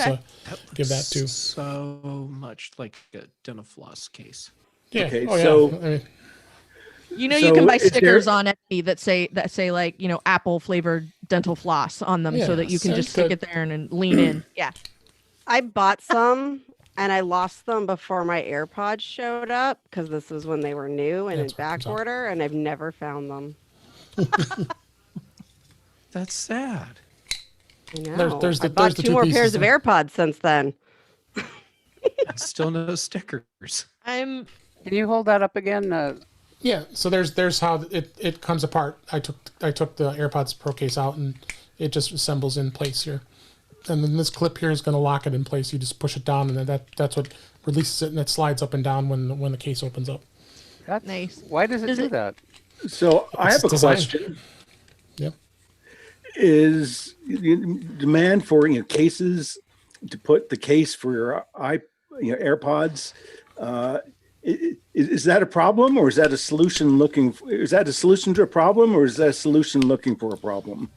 give that too. So much like a dental floss case. Yeah. Okay, Oh, yeah. so- I mean, You So can buy is there- stickers on Etsy that say like, apple flavored dental floss on them, so that you can sounds just stick good. it there and lean in. Yeah. I bought some and I lost them before my AirPods showed up, because this was when they were new and in That's what back comes up. order, and I've never found them. That's sad. I know. There's I the- bought there's the two two more pieces pairs of there. AirPods since then. Still no stickers. Can you hold that up again? Yeah. So there's how it comes apart. I took the AirPods Pro case out, and it just assembles in place here. And then this clip here is going to lock it in place. You just push it down, and then that's what releases it, and it slides up and down when the case opens up. That's Nice. Why does it Does do it- that? So I have a design. question. Yep. Is demand for cases to put the case for your AirPods? Is that a problem, or is that a solution is that a solution to a problem, or is that a solution looking for a problem?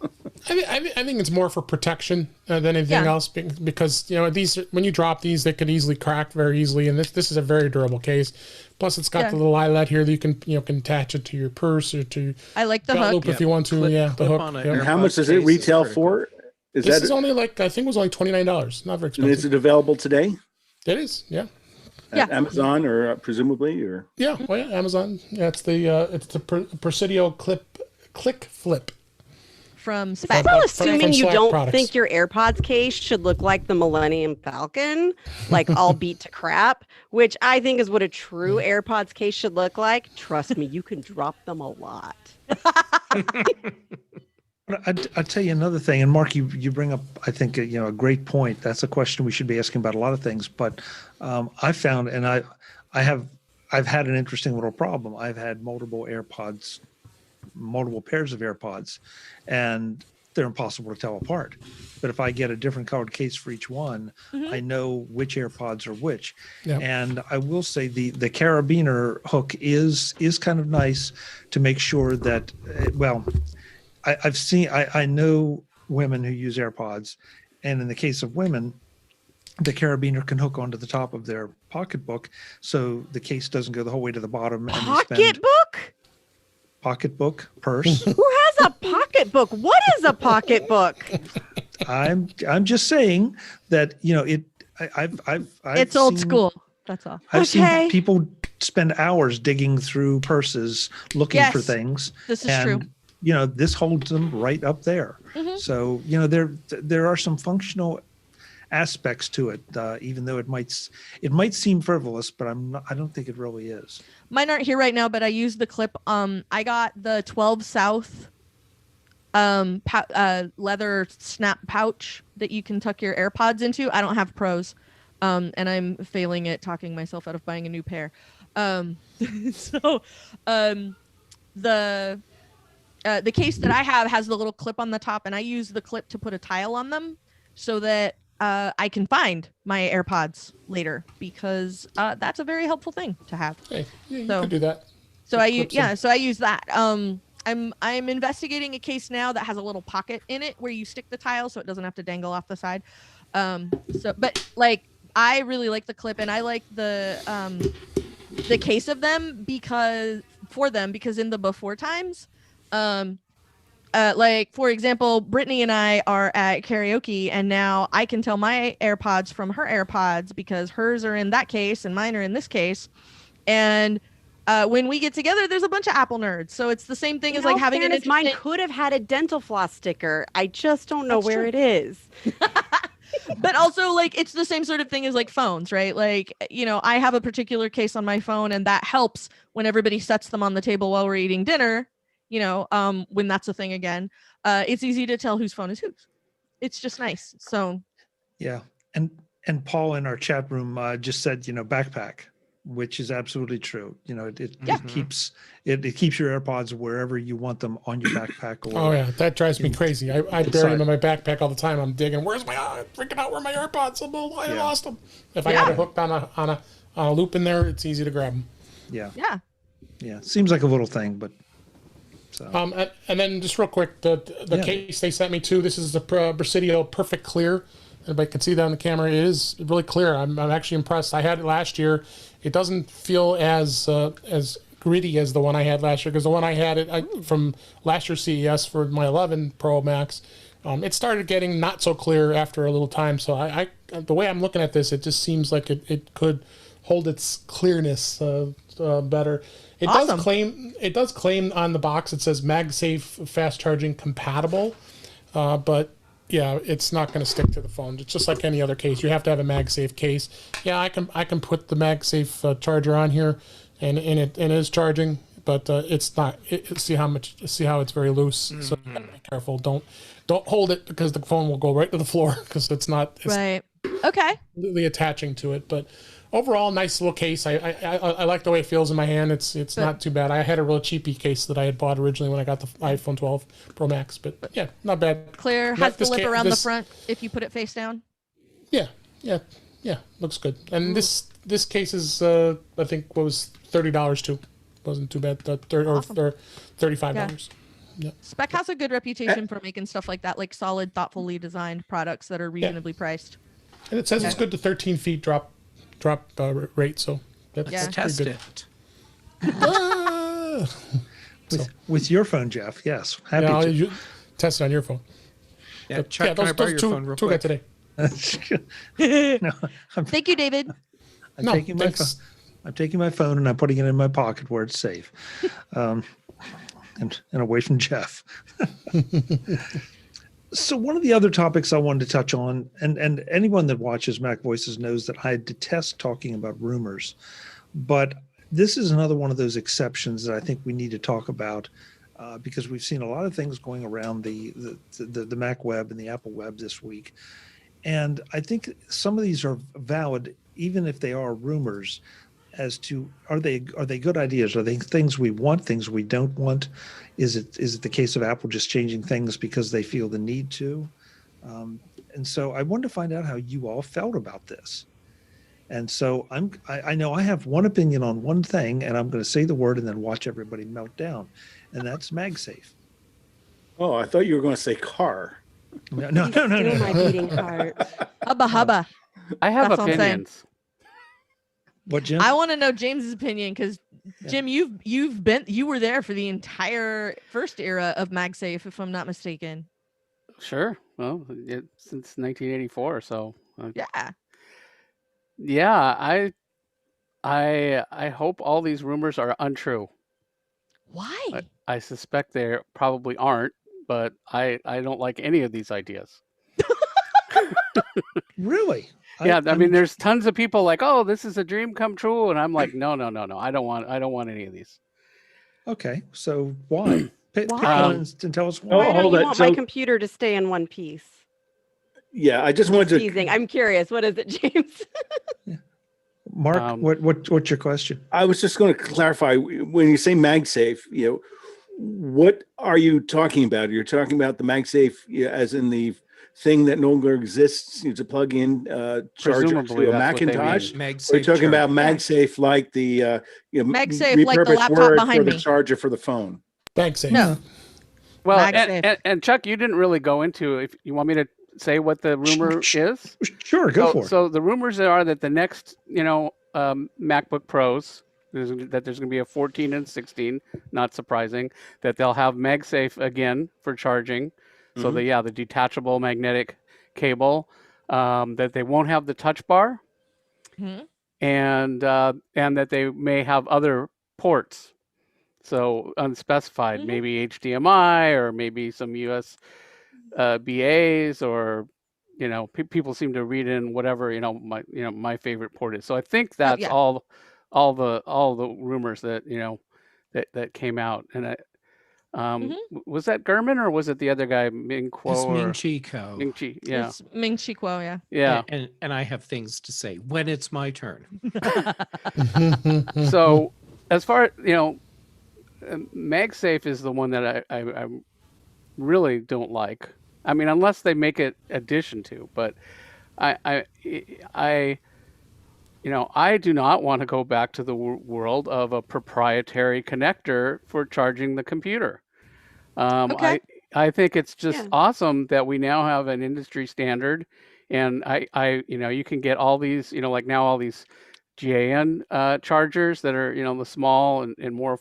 I think it's more for protection than anything else, because these, when you drop these, they could easily crack very easily, and this is a very durable case. Plus, it's got the little eyelet here that you can attach it to your purse or to I like the belt hook. loop if you want to. Clip The hook. on a Yep. And how much does it AirPods case retail is for? Is This that is only I think it was only $29. Not very and is expensive. it available today It is, yeah. at Amazon or presumably or? Yeah, oh yeah, Amazon. Yeah, it's the Presidio Click Flip. From Still Spec. assuming you Slack don't products. think your AirPods case should look like the Millennium Falcon, like all beat to crap, which I think is what a true AirPods case should look like. Trust me, you can drop them a lot. I'll tell you another thing, and Mark, you bring up, I think, a great point. That's a question we should be asking about a lot of things. But I found, and I've had an interesting little problem. I've had multiple pairs of AirPods, and they're impossible to tell apart. But if I get a different colored case for each one, I know which AirPods are which. Yep. And I will say the carabiner hook is kind of nice to make sure that, I know women who use AirPods, and in the case of women, the carabiner can hook onto the top of their pocketbook, so the case doesn't go the whole way to the bottom. And pocketbook, purse. Who has a pocketbook? What is a pocketbook? I'm just saying that I've It's old seen- school. That's all. I've Okay. seen people spend hours digging through purses looking for Yes, things. this is true. This holds them right up there. So, there are some functional aspects to it, even though it might seem frivolous, but I don't think it really is. Mine aren't here right now, but I used the clip. I got the 12 South leather snap pouch that you can tuck your AirPods into. I don't have pros, and I'm failing at talking myself out of buying a new pair. The case that I have has the little clip on the top, and I use the clip to put a tile on them so that I can find my AirPods later, because that's a very helpful thing to have. Hey, yeah, you So- can do that. So Clips in. I use that. I'm investigating a case now that has a little pocket in it where you stick the tile so it doesn't have to dangle off the side. But like I really like the clip, and I like the case of them because in the before times, like for example, Brittany and I are at karaoke, and now I can tell my AirPods from her AirPods because hers are in that case and mine are in this case. And when we get together, there's a bunch of Apple nerds. So it's the same thing as like having an mine interesting... could have had a dental floss sticker. I just don't know That's where true. it is. But also like it's the same sort of thing as like phones, right? Like, you know, I have a particular case on my phone, and that helps when everybody sets them on the table while we're eating dinner, you know, when that's a thing again. It's easy to tell whose phone is whose. It's just nice. So Yeah. And Paul in our chat room just said, you know, backpack, which is absolutely true. You know, it keeps it keeps your AirPods wherever you want them on your backpack. Or Oh yeah, that drives me crazy. I bury inside. them in my backpack all the time. I'm digging. Where's my freaking out? Where are my AirPods? I Yeah. lost them. If I got it hooked on a loop in there, it's easy to grab them. Yeah. yeah. Yeah. Seems like a little thing, but so And then just real quick, the case they sent me to. This is the Presidio Perfect Clear. Everybody can see that on the camera. It is really clear. I'm actually impressed. I had it last year. It doesn't feel as gritty as the one I had last year, because the one I had from last year's CES for my 11 Pro Max, it started getting not so clear after a little time. So I the way I'm looking at this, it just seems like it could hold its clearness better. It Awesome. does claim on the box, it says MagSafe fast charging compatible, but yeah, it's not going to stick to the phone. It's just like any other case. You have to have a MagSafe case. Yeah, I can put the MagSafe charger on here, and it is charging, but it's not. See how it's very loose. So you gotta be careful. Don't hold it, because the phone will go right to the floor, because it's Right. Okay. completely attaching to it. But overall, nice little case. I like the way it feels in my hand. It's not too bad. I had a real cheapy case that I had bought originally when I got the iPhone 12 Pro Max, but yeah, not bad. Clear, has the lip around the front if you put it face down. Yeah, looks good. And this case is I think what was $30 too. Wasn't too bad. Awesome. Or $35. Yeah. Spec has a good reputation for making stuff like that, like solid, thoughtfully designed products that are reasonably priced. And it says it's good to 13 feet drop rate, so that's Let's pretty test good. it. Ah! with your phone, Jeff. Yes. Happy Yeah, to. you test it on your phone. Yeah, But Chuck, can I borrow your two, phone real two I got quick? today. No, Thank you, David. I'm No, taking my phone. thanks. I'm taking my phone and I'm putting it in my pocket where it's safe, and away from Jeff. So one of the other topics I wanted to touch on, and anyone that watches MacVoices knows that I detest talking about rumors, but this is another one of those exceptions that I think we need to talk about, because we've seen a lot of things going around the Mac web and the Apple web this week. And I think some of these are valid, even if they are rumors, as to are they good ideas? Are they things we want, things we don't want? Is it the case of Apple just changing things because they feel the need to? And so I wanted to find out how you all felt about this. And so I know I have one opinion on one thing, and I'm going to say the word and then watch everybody melt down, and that's MagSafe. Oh, I thought you were going to say car. No. Still my beating heart. Hubba hubba. I have That's what I'm saying. opinions. What, Jim? I want to know James's opinion, because Jim, you were there for the entire first era of MagSafe, if I'm not mistaken. Sure. Well, since 1984, so Yeah. yeah. I hope all these rumors are untrue. Why? I suspect they probably aren't, but I don't like any of these ideas. Really? Yeah, I mean, there's tons of people like, oh, this is a dream come true, and I'm like, no. I don't want any of these. Okay, so why? Pick Why? one and tell us Oh, why. Why don't hold you it. want my So- computer to stay in one piece? Yeah, I just wanted to. Teasing. I'm curious. What is it, James? Mark, what's your question? I was just going to clarify, when you say MagSafe, what are you talking about? You're talking about the MagSafe as in the thing that no longer exists, to plug in charger Presumably, to a that's what they mean. Macintosh. MagSafe We're talking charger. about MagSafe like the MagSafe like the repurposed laptop word behind for the me. charger for the phone. Thanks. No. Well, MagSafe. and Chuck, you didn't really go into, if you want me to say what the rumor is? Sure, go for it. So the rumors are that the next, MacBook Pros, there's going to be a 14 and 16, not surprising, that they'll have MagSafe again for charging. So the detachable magnetic cable, that they won't have the touch bar, and that they may have other ports. So unspecified, maybe HDMI or maybe some US BAs, or people seem to read in whatever my favorite port is. So I think that's all the rumors that that came out. And was that Gurman or was it the other guy, Ming Kuo? It's Ming or Chi Ko. Ming Chi? Yeah, It's Ming Chi Kuo, yeah. yeah. And I have things to say when it's my turn. So as far as MagSafe is the one that I really don't like. I mean, unless they make it addition to, but I do not want to go back to the world of a proprietary connector for charging the computer. Okay. I think it's just awesome that we now have an industry standard, and you can get all these, like now all these GAN chargers that are, the small and more,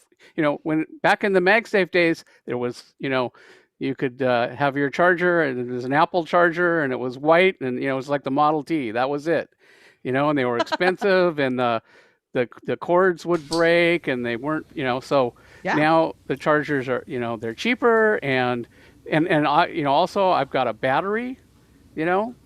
when back in the MagSafe days, there was, you could have your charger, and it was an Apple charger, and it was white, and it was like the Model T. That was it, and they were expensive, and the cords would break, and they weren't, so now the chargers are, they're cheaper, and I, also I've got a battery,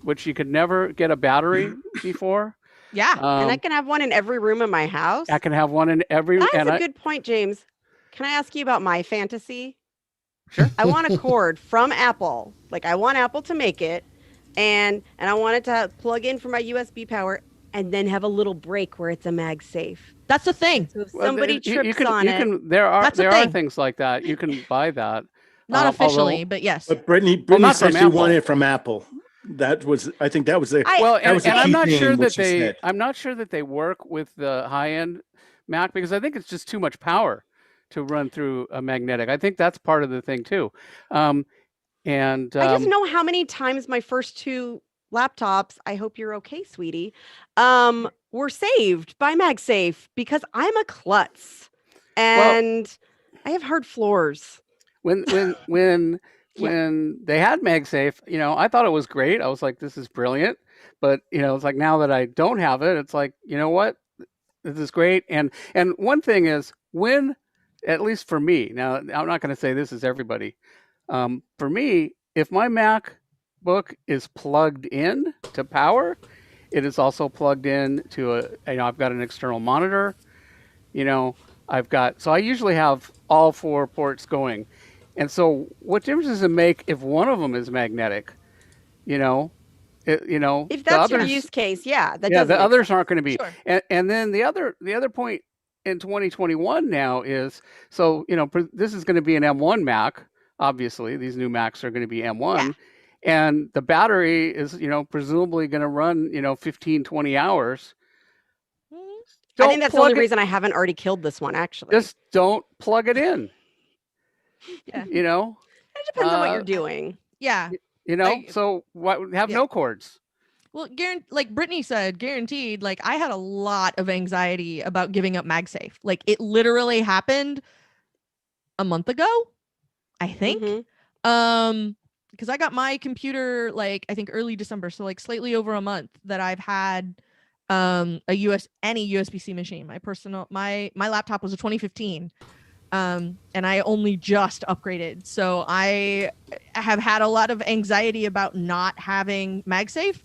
which you could never get a battery before. Yeah. And I can have one in every room in my house. I can have one in every. That's a good point, James. Can I ask you about my fantasy? Sure. I want a cord from Apple. Like, I want Apple to make it, and I want it to plug in for my USB power, and then have a little break where it's a MagSafe. That's the thing. So if somebody trips on it, there are thing. things like that. You can buy that. Not officially, but yes. But Brittany not said from she Apple. wanted it from Apple. I think that was the. Well, that was the I'm key not thing sure in what that she said. I'm not sure that they work with the high-end Mac, because I think it's just too much power to run through a magnetic. I think that's part of the thing too. I just know how many times my first two laptops, I hope you're okay, sweetie, were saved by MagSafe because I'm a klutz and I have hard floors. When they had MagSafe, I thought it was great. I was like, this is brilliant. But, it's like now that I don't have it, it's like, you know what? This is great. And one thing is, when, at least for me, now I'm not going to say this is everybody. For me, if my MacBook is plugged in to power, it is also plugged in to I've got an external monitor, so I usually have all 4 ports going. And so what difference does it make if one of them is magnetic? If that's your use case, the others aren't going to be. Sure. And then the other point in 2021 now is, so, this is going to be an M1 Mac. Obviously, these new Macs are going to be M1. Yeah. And the battery is, presumably going to run, 15, 20 hours. I think that's the only reason I haven't already killed this one, actually. Just don't plug it in. Yeah. It depends on what you're doing. Yeah. So have no cords. Well, like Brittany said, guaranteed, like I had a lot of anxiety about giving up MagSafe. Like it literally happened a month ago, I think. Because I got my computer like I think early December, so like slightly over a month that I've had any USB-C machine. My laptop was a 2015. And I only just upgraded. So I have had a lot of anxiety about not having MagSafe,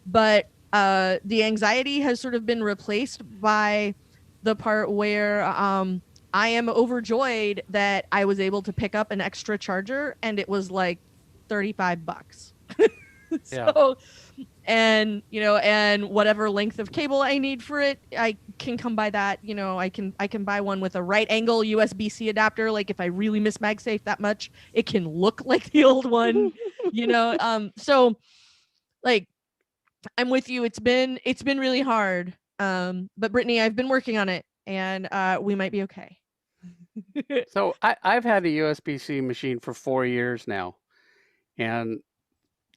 but the anxiety has sort of been replaced by the part where I am overjoyed that I was able to pick up an extra charger, and it was like $35. So, and and whatever length of cable I need for it, I can come by that. I can buy one with a right angle USB-C adapter. Like if I really miss MagSafe that much, it can look like the old one. So like I'm with you. It's been really hard. But Brittany, I've been working on it, and we might be okay. So I've had a USB-C machine for 4 years now, and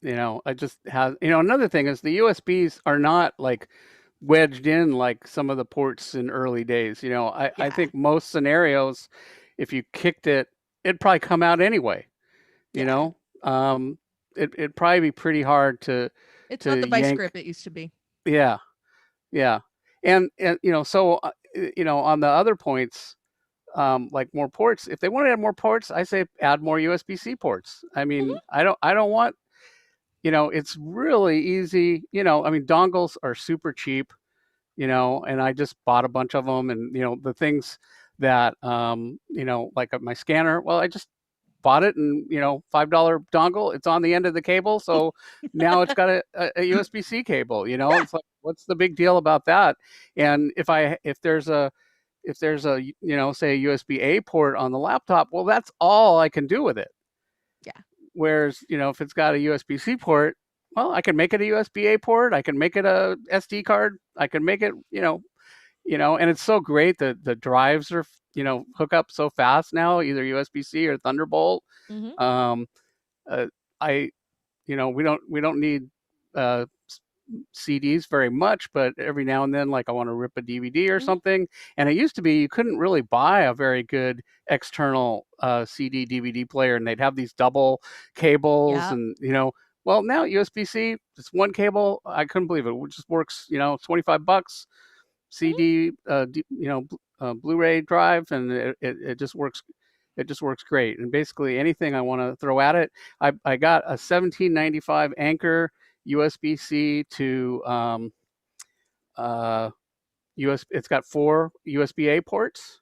I just have, another thing is the USBs are not like wedged in like some of the ports in early days. I Yeah. think most scenarios, if you kicked it, it'd probably come out anyway. You Yeah. know, it'd probably be pretty hard It's to not the vice yank. grip it used to be. Yeah, yeah, and so on the other points, like more ports. If they want to add more ports, I say add more USB-C ports. I mean, I don't want. It's really easy. I mean, dongles are super cheap. And I just bought a bunch of them, and the things that like my scanner. Well, I just bought it, and $5 dongle. It's on the end of the cable, so now it's got a USB-C cable. Yeah. It's like, what's the big deal about that? And if there's a say a USB-A port on the laptop, well, that's all I can do with it. Yeah. Whereas if it's got a USB-C port, well, I can make it a USB-A port. I can make it a SD card. I can make it and it's so great that the drives are hook up so fast now, either USB-C or Thunderbolt. Mhm. I we don't need CDs very much, but every now and then, like I want to rip a DVD or something. And it used to be you couldn't really buy a very good external CD DVD player, and they'd have these double cables, Yeah. and well, now USB-C, it's one cable. I couldn't believe it. It just works. $25. CD, Blu-ray drive, and it just works. It just works great. And basically anything I want to throw at it, I got a 1795 Anchor USB-C to USB. It's got 4 USB-A ports.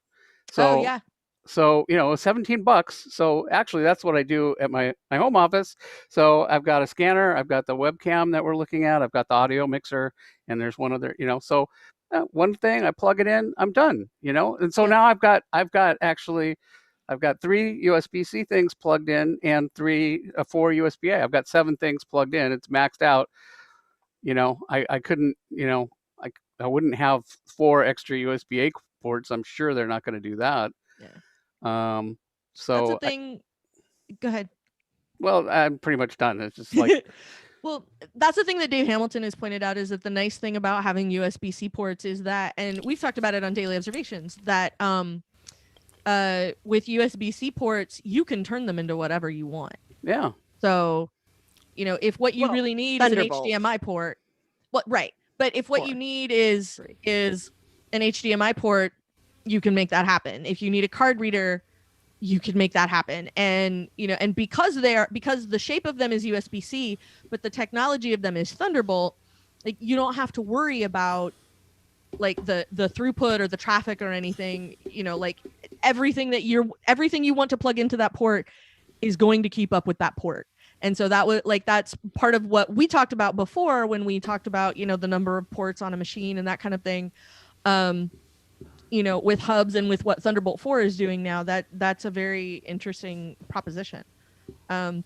So Oh yeah. so $17. So actually, that's what I do at my home office. So I've got a scanner, I've got the webcam that we're looking at, I've got the audio mixer, and there's one other. So one thing, I plug it in, I'm done. And so Yeah. now I've got 3 USB-C things plugged in and 4 USB-A. I've got 7 things plugged in. It's maxed out. I couldn't. I wouldn't have 4 extra USB-A ports. I'm sure they're not going to do that. Yeah. So That's the thing. Go ahead. Well, I'm pretty much done. It's just like Well, that's the thing that Dave Hamilton has pointed out, is that the nice thing about having USB-C ports is that, and we've talked about it on Daily Observations, that with USB-C ports, you can turn them into whatever you want. yeah. So, if what you Well, really need Thunderbolt. is an HDMI port, right? But if what you need is an HDMI port, you can make that happen. If you need a card reader, you can make that happen. And and because the shape of them is USB-C, but the technology of them is Thunderbolt, like you don't have to worry about like the throughput or the traffic or anything. Like everything you want to plug into that port is going to keep up with that port. And so that's part of what we talked about before when we talked about the number of ports on a machine and that kind of thing. With hubs and with what Thunderbolt 4 is doing now, that's a very interesting proposition. I'm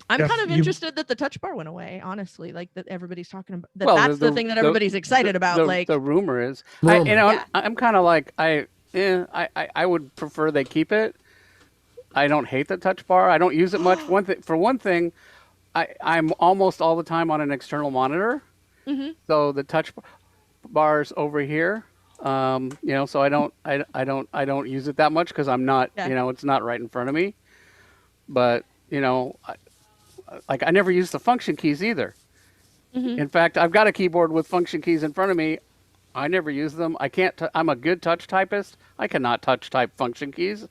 kind of interested that the touch bar went away, honestly, like that everybody's talking about that. Well, That's the thing that everybody's excited about. Like the rumor is, Yeah. I'm kind of like I would prefer they keep it. I don't hate the touch bar. I don't use it much. For one thing, I'm almost all the time on an external monitor, so the touch bar's over here. So I don't use it that much because I'm not, it's not right in front of me. But I never use the function keys either. In fact, I've got a keyboard with function keys in front of me. I never use them. I can't. I'm a good touch typist. I cannot touch type function keys.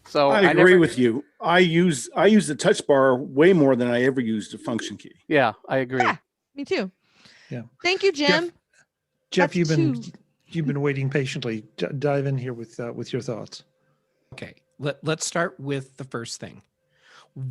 So I agree with you. I use the touch bar way more than I ever used a function key. Yeah, I agree. Yeah, me too. Yeah. Thank you, Jim. Jeff, That's you've been waiting patiently. Dive in here with your thoughts. Okay, let's start with the first thing.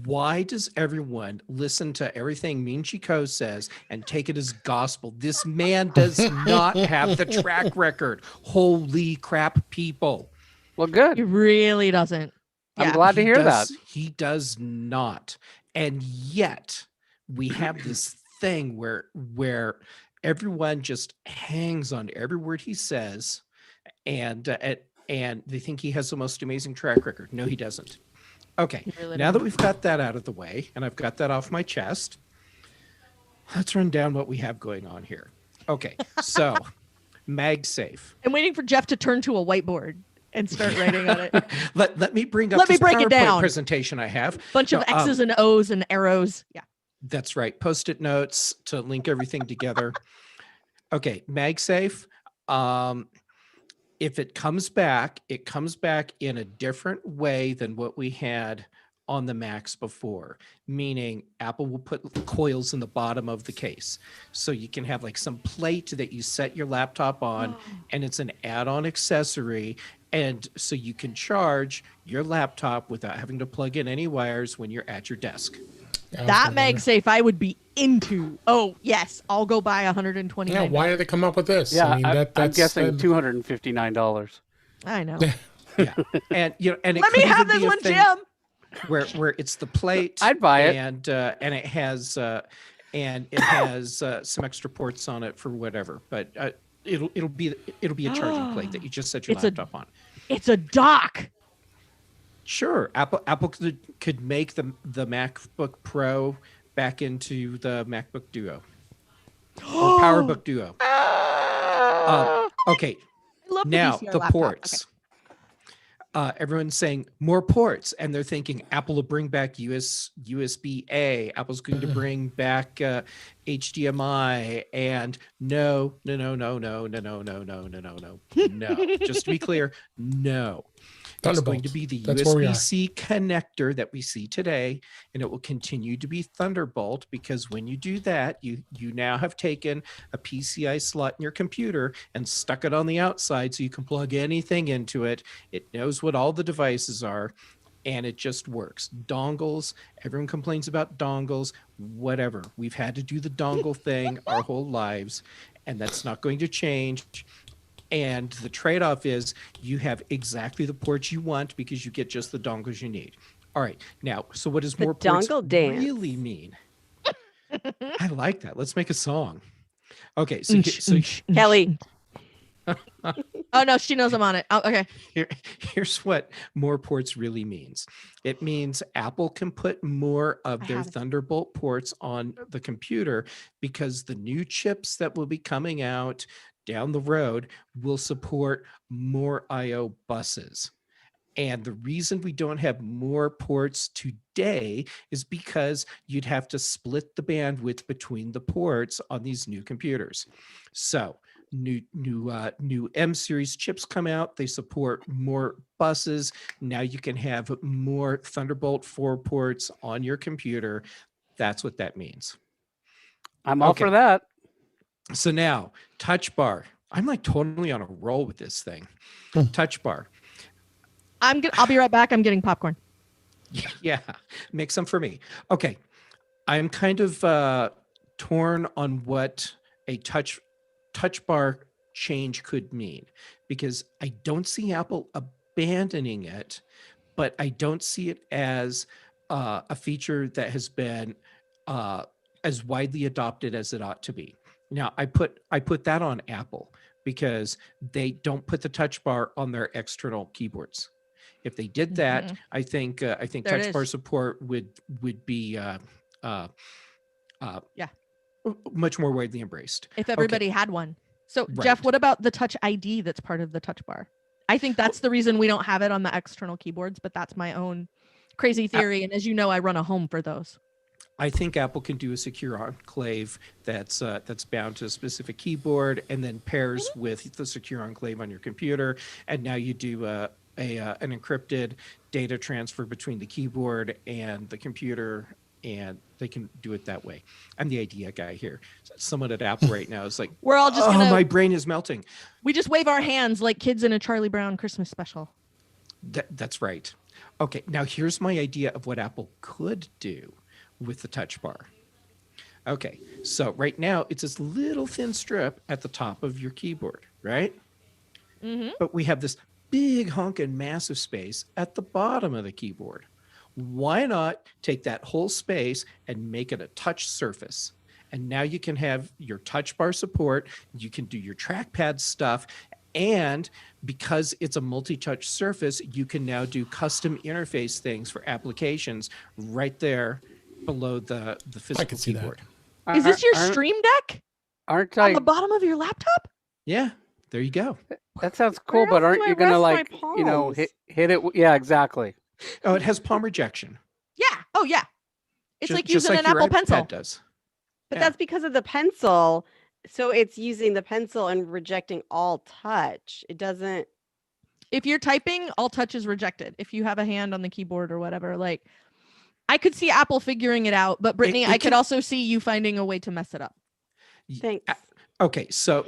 Why does everyone listen to everything Mean Chico says and take it as gospel? This man does not have the track record. Holy crap, people. Well, good. He really doesn't. I'm glad to hear that. He does not. And yet we have this thing where everyone just hangs on every word he says, and they think he has the most amazing track record. No, he doesn't. Okay. You really Now don't. that we've got that out of the way and I've got that off my chest, let's run down what we have going on here. Okay. So MagSafe. I'm waiting for Jeff to turn to a whiteboard and start writing on it. Let me bring up Let me this break it PowerPoint down. presentation I have. Bunch of No, X's and O's and arrows. Yeah. That's right. Post-it notes to link everything together. Okay, MagSafe. If it comes back in a different way than what we had on the Macs before, meaning Apple will put coils in the bottom of the case. So you can have like some plate that you set your laptop on, and it's an add-on accessory. And so you can charge your laptop without having to plug in any wires when you're at your desk. Yeah, That MagSafe I would be into. Oh, yes. I'll go buy 129. Yeah, why did they come up with this? Yeah, I mean, I'm that's guessing $259. I know. Yeah. And and it Let me could have even this be a one, thing Jim. where it's the plate. I'd buy it. And it has some extra ports on it for whatever. But it'll be a charging plate that you just set your It's a- laptop on. It's a dock. Sure, Apple could make the MacBook Pro back into the MacBook Duo or PowerBook Duo. Okay, I love now VCR the laptop. ports. Everyone's saying more ports, and they're thinking Apple will bring back USB-A. Apple's going to bring back HDMI, and no. Just to be clear, no. It's going to be the That's where we are. USB-C connector that we see today, and it will continue to be Thunderbolt, because when you do that, you now have taken a PCI slot in your computer and stuck it on the outside so you can plug anything into it. It knows what all the devices are, and it just works. Dongles, everyone complains about dongles, whatever. We've had to do the dongle thing our whole lives, and that's not going to change. And the trade-off is you have exactly the ports you want because you get just the dongles you need. All right. Now, so what does The more ports dongle dance. really mean? I like that. Let's make a song. Okay. So Kelly. Oh, no, she knows I'm on it. Oh, okay. here's what more ports really means. It means Apple can put more of I their have it. Thunderbolt ports on the computer, because the new chips that will be coming out down the road will support more I/O buses. And the reason we don't have more ports today is because you'd have to split the bandwidth between the ports on these new computers. So new M series chips come out, they support more buses. Now you can have more Thunderbolt 4 ports on your computer. That's what that means. I'm all Okay. for that. So now, touch bar. I'm like totally on a roll with this thing. Touch bar. I'll be right back. I'm getting popcorn. Yeah, make some for me. Okay. I'm kind of torn on what a touch bar change could mean, because I don't see Apple abandoning it, but I don't see it as a feature that has been as widely adopted as it ought to be. Now, I put that on Apple because they don't put the touch bar on their external keyboards. If they did that, I think There touch it bar is. support would be Yeah. much more widely embraced. If everybody had one. So, Right. Jeff, what about the Touch ID that's part of the touch bar? I think that's the reason we don't have it on the external keyboards, but that's my own crazy theory. And as you know, I run a home for those. I think Apple can do a secure enclave that's bound to a specific keyboard and then pairs with the secure enclave on your computer, and now you do an encrypted data transfer between the keyboard and the computer, and they can do it that way. I'm the idea guy here. Someone at Apple right now is like, We're all just oh, gonna my brain is melting. we just wave our hands like kids in a Charlie Brown Christmas special. That's right. Okay, now here's my idea of what Apple could do with the touch bar. Okay, so right now it's this little thin strip at the top of your keyboard, right? Mm-hmm. But we have this big honking massive space at the bottom of the keyboard. Why not take that whole space and make it a touch surface? And now you can have your touch bar support, you can do your trackpad stuff, And because it's a multi-touch surface, you can now do custom interface things for applications right there below the physical see that. keyboard. Is this your Aren't- Stream Deck Aren't on I? the bottom of your laptop? Yeah, there you go. That sounds cool, Where but else do aren't I you gonna rest my like, you know, palms? hit it? Yeah, exactly. Oh, it has palm rejection. Yeah. Oh, yeah. It's like just using like an your Apple iPad Pencil. does. But Yeah. that's because of the pencil. So it's using the pencil and rejecting all touch. It doesn't. If you're typing, all touch is rejected. If you have a hand on the keyboard or whatever, like I could see Apple figuring it out, but Brittany, I could also see you finding a way to mess it up. Thanks. Okay, so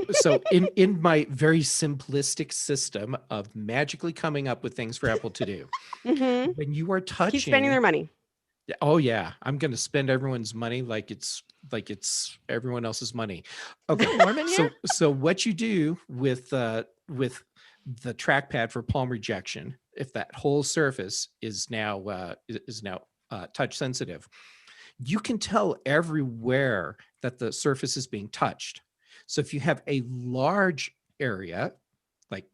in my very simplistic system of magically coming up with things for Apple to do, Mm-hmm. when you are touching, Keep spending their money. oh yeah, I'm going to spend everyone's money like it's everyone else's money. Okay, Norman here? so what you do with the trackpad for palm rejection, if that whole surface is now touch sensitive, you can tell everywhere that the surface is being touched. So if you have a large area, like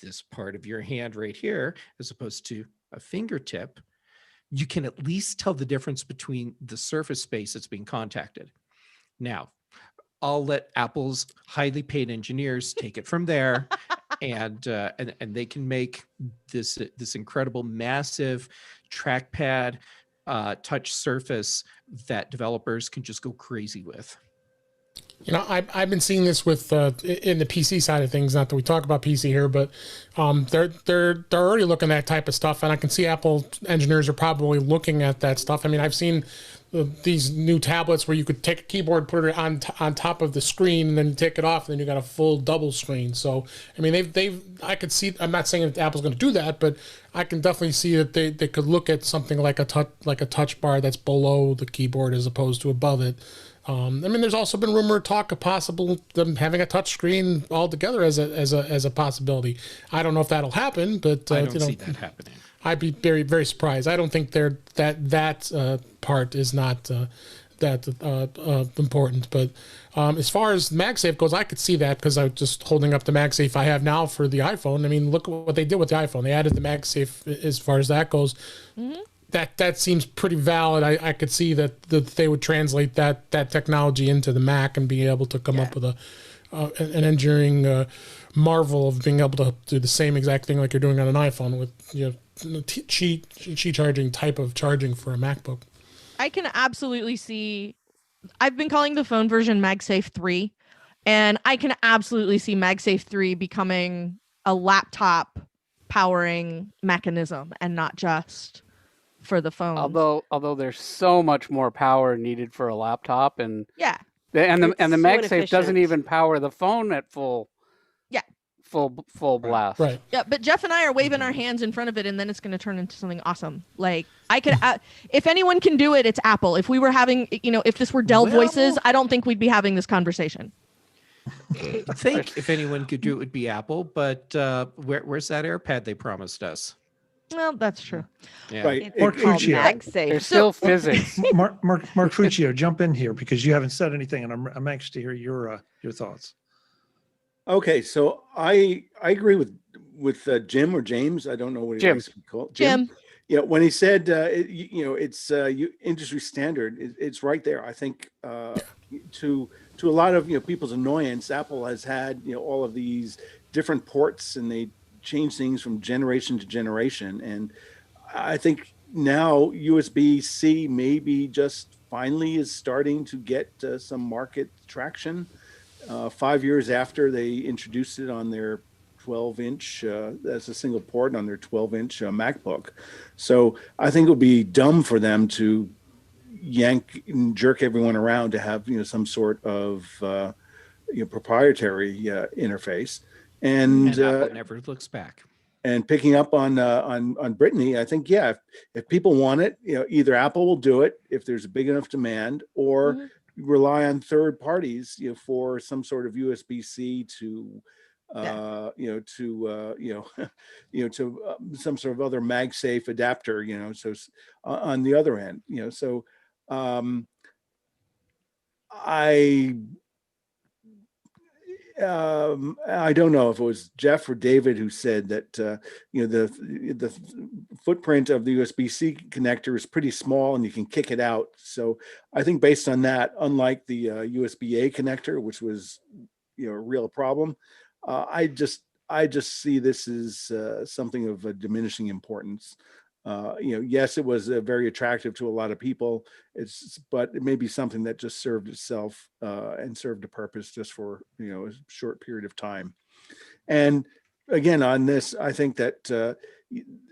this part of your hand right here, as opposed to a fingertip, you can at least tell the difference between the surface space that's being contacted. Now, I'll let Apple's highly paid engineers take it from there, and they can make this incredible, massive trackpad touch surface that developers can just go crazy with. You know, I've been seeing this with in the PC side of things. Not that we talk about PC here, but they're already looking at that type of stuff, and I can see Apple engineers are probably looking at that stuff. I mean, I've seen these new tablets where you could take a keyboard, put it on top of the screen, and then you take it off, and then you got a full double screen. So, I mean, I could see. I'm not saying that Apple's going to do that, but I can definitely see that they could look at something like a touch bar that's below the keyboard as opposed to above it. I mean, there's also been rumor talk of possible them having a touch screen altogether as a possibility. I don't know if that'll happen, but I don't see that happening. I'd be very, very surprised. I don't think that part is not that important. But as far as MagSafe goes, I could see that because I'm just holding up the MagSafe I have now for the iPhone. I mean, look at what they did with the iPhone. They added the MagSafe as far as that goes. Mm-hmm. That seems pretty valid. I could see that they would translate that technology into the Mac and be able to come up with an engineering marvel of being able to do the same exact thing like you're doing on an iPhone with Qi charging type of charging for a MacBook. I can absolutely see. I've been calling the phone version MagSafe 3, and I can absolutely see MagSafe 3 becoming a laptop powering mechanism and not just for the phone. Although there's so much more power needed for a laptop, and yeah, the MagSafe inefficient. doesn't even power the phone at full blast. Right. Yeah, but Jeff and I are waving our hands in front of it, and then it's going to turn into something awesome. Like I could, if anyone can do it, it's Apple. If we were having, if this were Dell Voices, I don't think we'd be having this conversation. I think if anyone could do it, would be Apple. But where's that AirPad they promised us? Well, that's true. Yeah. Right. It's Mark called Fuccio. MagSafe. There's still physics. Mark Fuccio, jump in here because you haven't said anything, and I'm anxious to hear your thoughts. Okay, so I agree with Jim or James. I don't know what he Jim. likes to be called. Jim. Yeah, when he said it's industry standard, it's right there. I think to a lot of people's annoyance, Apple has had all of these different ports, and they change things from generation to generation. And I think now USB-C maybe just finally is starting to get some market traction. 5 years after they introduced it on their 12-inch as a single port on their 12-inch MacBook. So I think it would be dumb for them to yank and jerk everyone around to have some sort of proprietary interface. And Apple never looks back. And picking up on Britney, I think if people want it, either Apple will do it if there's a big enough demand, or rely on third parties, for some sort of USB-C to some sort of other MagSafe adapter, so on the other end, so I don't know if it was Jeff or David who said that the footprint of the USB-C connector is pretty small and you can kick it out. So I think based on that, unlike the USB-A connector, which was a real problem, I just see this as something of a diminishing importance. Yes, it was very attractive to a lot of people. But it may be something that just served itself and served a purpose just for a short period of time. And again, on this, I think that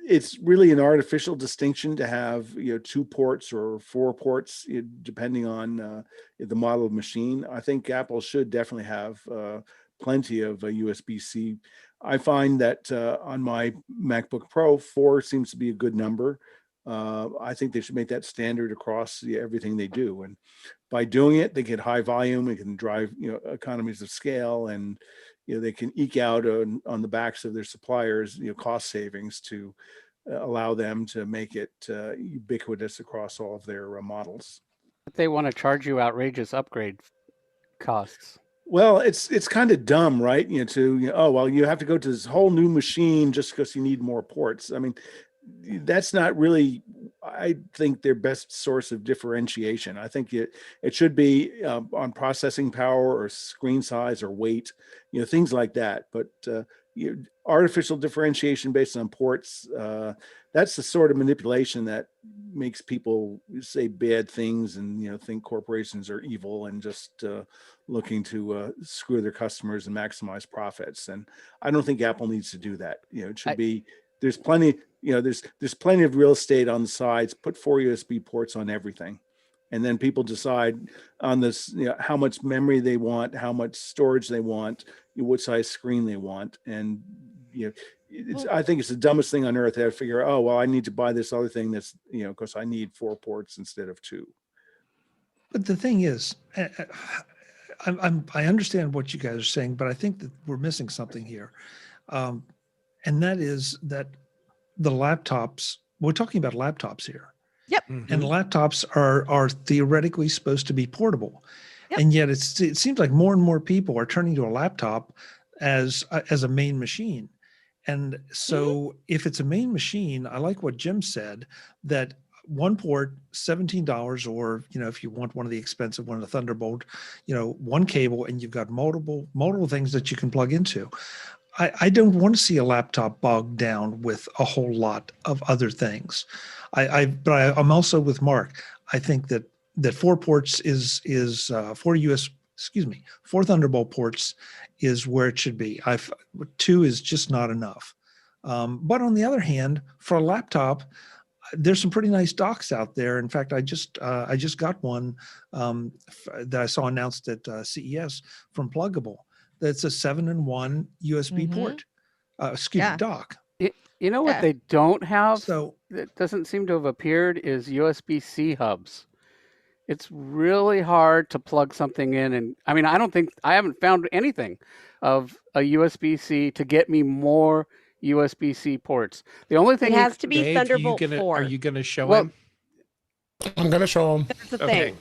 it's really an artificial distinction to have 2 ports or 4 ports, depending on the model of machine. I think Apple should definitely have plenty of USB-C. I find that on my MacBook Pro, 4 seems to be a good number. I think they should make that standard across everything they do. And by doing it, they get high volume. It can drive economies of scale, and they can eke out on the backs of their suppliers cost savings to allow them to make it ubiquitous across all of their models. But they want to charge you outrageous upgrade costs. Well, it's kind of dumb, right? You have to go to this whole new machine just because you need more ports. I mean, that's not really, I think, their best source of differentiation. I think it should be on processing power or screen size or weight, things like that. But artificial differentiation based on ports, that's the sort of manipulation that makes people say bad things and think corporations are evil and just looking to screw their customers and maximize profits. And I don't think Apple needs to do that. It should be, there's plenty, there's plenty of real estate on the sides. Put 4 USB ports on everything, and then people decide on this, how much memory they want, how much storage they want, what size screen they want. And I think it's the dumbest thing on earth to figure out, oh, well, I need to buy this other thing that's, because I need 4 ports instead of 2. But the thing is, I understand what you guys are saying, but I think that we're missing something here. And that is that the laptops, we're talking about laptops here. Yep. And laptops are theoretically supposed to be portable. Yep. And yet it seems like more and more people are turning to a laptop as a main machine. And so if it's a main machine, I like what Jim said, that 1 port, $17, or, if you want one of the expensive one, a Thunderbolt, 1 cable, and you've got multiple things that you can plug into. I don't want to see a laptop bogged down with a whole lot of other things. But I'm also with Mark. I think that 4 ports is 4 Thunderbolt ports is where it should be. 2 is just not enough. But on the other hand, for a laptop, there's some pretty nice docks out there. In fact, I just got one that I saw announced at CES from Pluggable. That's a 7-in-1 USB port. Dock. What they don't have, So that doesn't seem to have appeared, is USB-C hubs. It's really hard to plug something in. And I mean, I haven't found anything of a USB-C to get me more USB-C ports. The only thing It has to be Dave, Thunderbolt 4. Are you going to show Well, him? I'm going to show them. That's the Okay.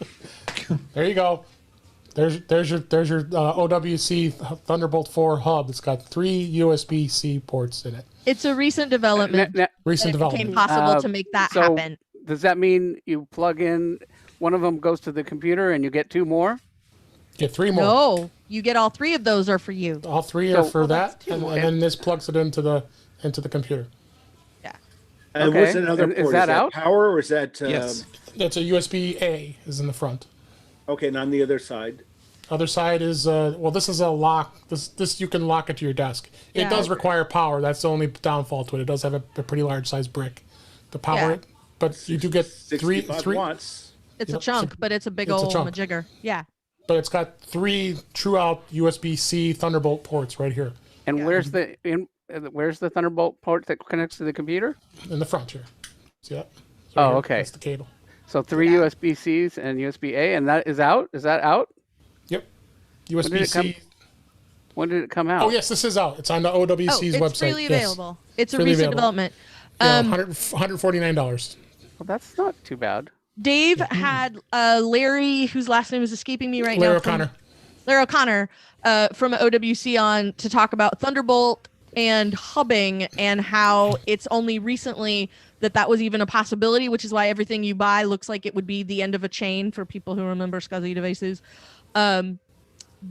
thing. There you go. There's your OWC Thunderbolt 4 hub. It's got 3 USB-C ports in it. It's a recent development. Recent that it became development. possible to make that so happen. Does that mean you plug in, one of them goes to the computer and you get 2 more? Get 3 more. No, you get all 3 of those are for you. All 3 are for that's that, 2. and then this plugs it into the computer. Yeah. And Okay. what's another And port? is that out? Power, or is that? Yes. That's a USB-A is in the front. Okay, and on the other side. Other side is this is a lock. This you can lock it to your desk. It Yeah. does require power. That's the only downfall to it. It does have a pretty large size brick to power Yeah. it, but you do get 65 three. watts. It's a Yep, chunk, but it's a big it's a old chunk. majigger. Yeah. But it's got 3 true out USB-C Thunderbolt ports right here And where's the Thunderbolt port that connects to the computer? in the front here. See that? Oh, here. okay. That's the cable. So 3 USB-Cs and USB-A, and that is out? Is that out? Yep. did it USB-C. When did it come out? Oh yes, this is out. It's on the OWC's it's website. freely Yes. available. It's a Freely recent available. development. Yeah, $149. Well, that's not too bad. Dave had Larry, whose last name is escaping me right Larry now. O'Connor. Larry O'Connor from OWC on to talk about Thunderbolt and hubbing and how it's only recently that was even a possibility, which is why everything you buy looks like it would be the end of a chain for people who remember SCSI devices.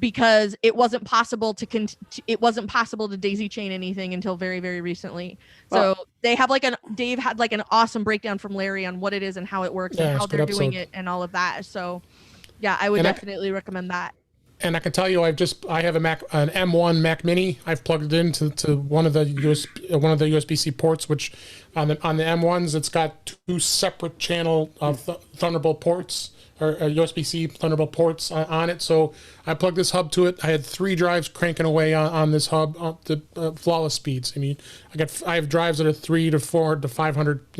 Because it wasn't possible to daisy chain anything until very, very recently. So they have Dave had like an awesome breakdown from Larry on what it is and how it works and how they're doing it and all of that. So yeah, I would definitely recommend that. And I can tell you, I have an M1 Mac Mini. I've plugged it into one of the USB-C ports, which on the M1s it's got 2 separate channel Thunderbolt ports or USB-C Thunderbolt ports on it. So I plugged this hub to it. I had 3 drives cranking away on this hub to flawless speeds. I mean, I have drives that are 3 to 4 to 500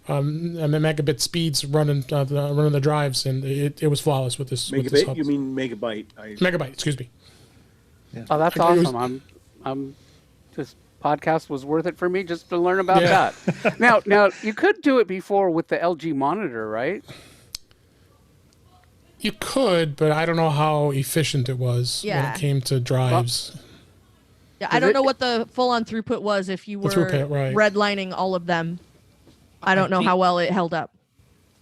megabit speeds running the drives, and it was flawless with this. Megabit? With this hub. You mean megabyte? Megabyte, excuse me. Yeah. Oh, that's awesome. I'm this podcast was worth it for me just to learn about that. Now you could do it before with the LG monitor, right? You could, but I don't know how efficient it was when it came to drives. Yeah, I don't know what the full-on throughput was if you were redlining all of them. I don't know how well it held up.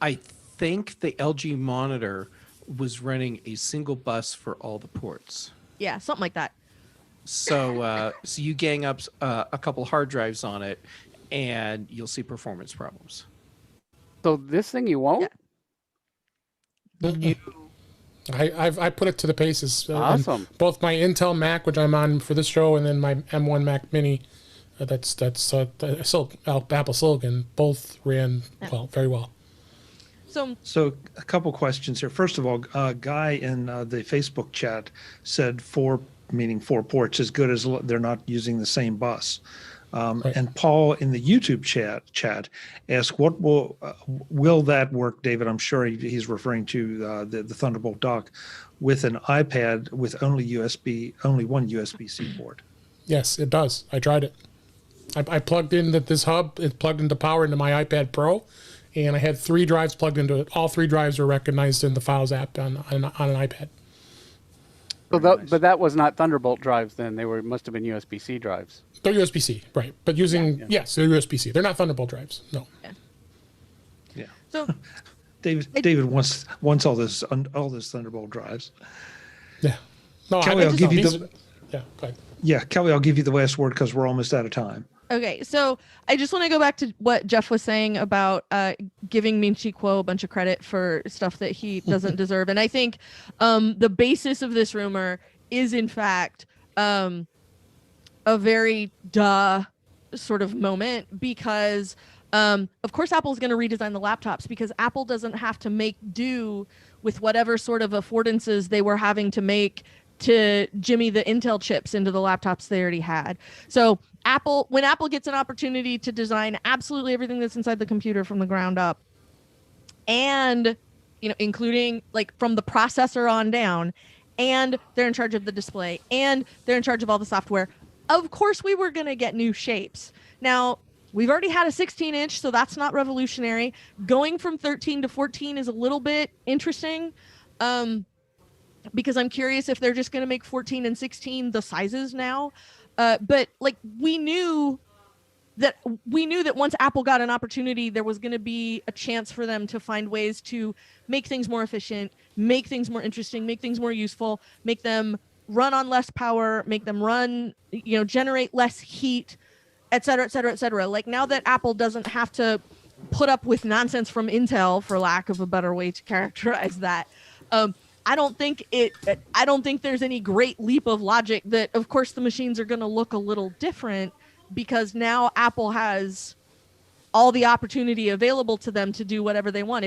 I think the LG monitor was running a single bus for all the ports. Yeah, something like that. So you gang up a couple hard drives on it, and you'll see performance problems. So this thing you won't? Yeah. I put it to the paces. Awesome. Both my Intel Mac, which I'm on for this show, and then my M1 Mac Mini, that's Apple Silicon, both ran very well. So a couple questions here. First of all, a guy in the Facebook chat said 4 ports, as good as they're not using the same bus. And Paul in the YouTube chat asked, "What will that work, David?" I'm sure he's referring to the Thunderbolt dock with an iPad with only one USB-C port. Yes, it does. I tried it. I plugged in this hub. It plugged into power into my iPad Pro, and I had 3 drives plugged into it. All 3 drives were recognized in the Files app on an iPad. But that was not Thunderbolt drives then. They must have been USB-C drives. They're USB-C, right? But using yes, they're USB-C. They're not Thunderbolt drives. No. Yeah. So David wants all this Thunderbolt drives. Yeah. No, Kelly, I'll give you the. Yeah. Go ahead. Yeah, Kelly, I'll give you the last word because we're almost out of time. Okay, so I just want to go back to what Jeff was saying about giving Min-Chi Kuo a bunch of credit for stuff that he doesn't deserve. And I think the basis of this rumor is, in fact, a very sort of moment because, of course, Apple's going to redesign the laptops because Apple doesn't have to make do with whatever sort of affordances they were having to make to jimmy the Intel chips into the laptops they already had. So when Apple gets an opportunity to design absolutely everything that's inside the computer from the ground up, and including like from the processor on down, and they're in charge of the display, and they're in charge of all the software, of course we were going to get new shapes. Now, we've already had a 16-inch, so that's not revolutionary. Going from 13 to 14 is a little bit interesting. Because I'm curious if they're just going to make 14 and 16 the sizes now. But like we knew that once Apple got an opportunity, there was going to be a chance for them to find ways to make things more efficient, make things more interesting, make things more useful, make them run on less power, make them run, generate less heat, et cetera, et cetera, et cetera. Like now that Apple doesn't have to put up with nonsense from Intel, for lack of a better way to characterize that, I don't think there's any great leap of logic that, of course, the machines are going to look a little different because now Apple has all the opportunity available to them to do whatever they want.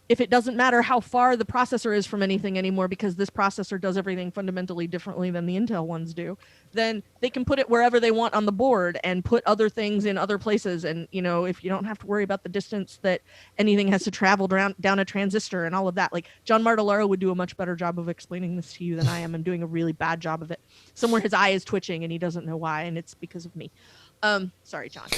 If it doesn't matter how far the processor is from anything anymore because this processor does everything fundamentally differently than the Intel ones do, then they can put it wherever they want on the board and put other things in other places. And, if you don't have to worry about the distance that anything has to travel down a transistor and all of that, like John Martellaro would do a much better job of explaining this to you than I am. I'm doing a really bad job of it. Somewhere his eye is twitching and he doesn't know why. And it's because of me. Sorry, John.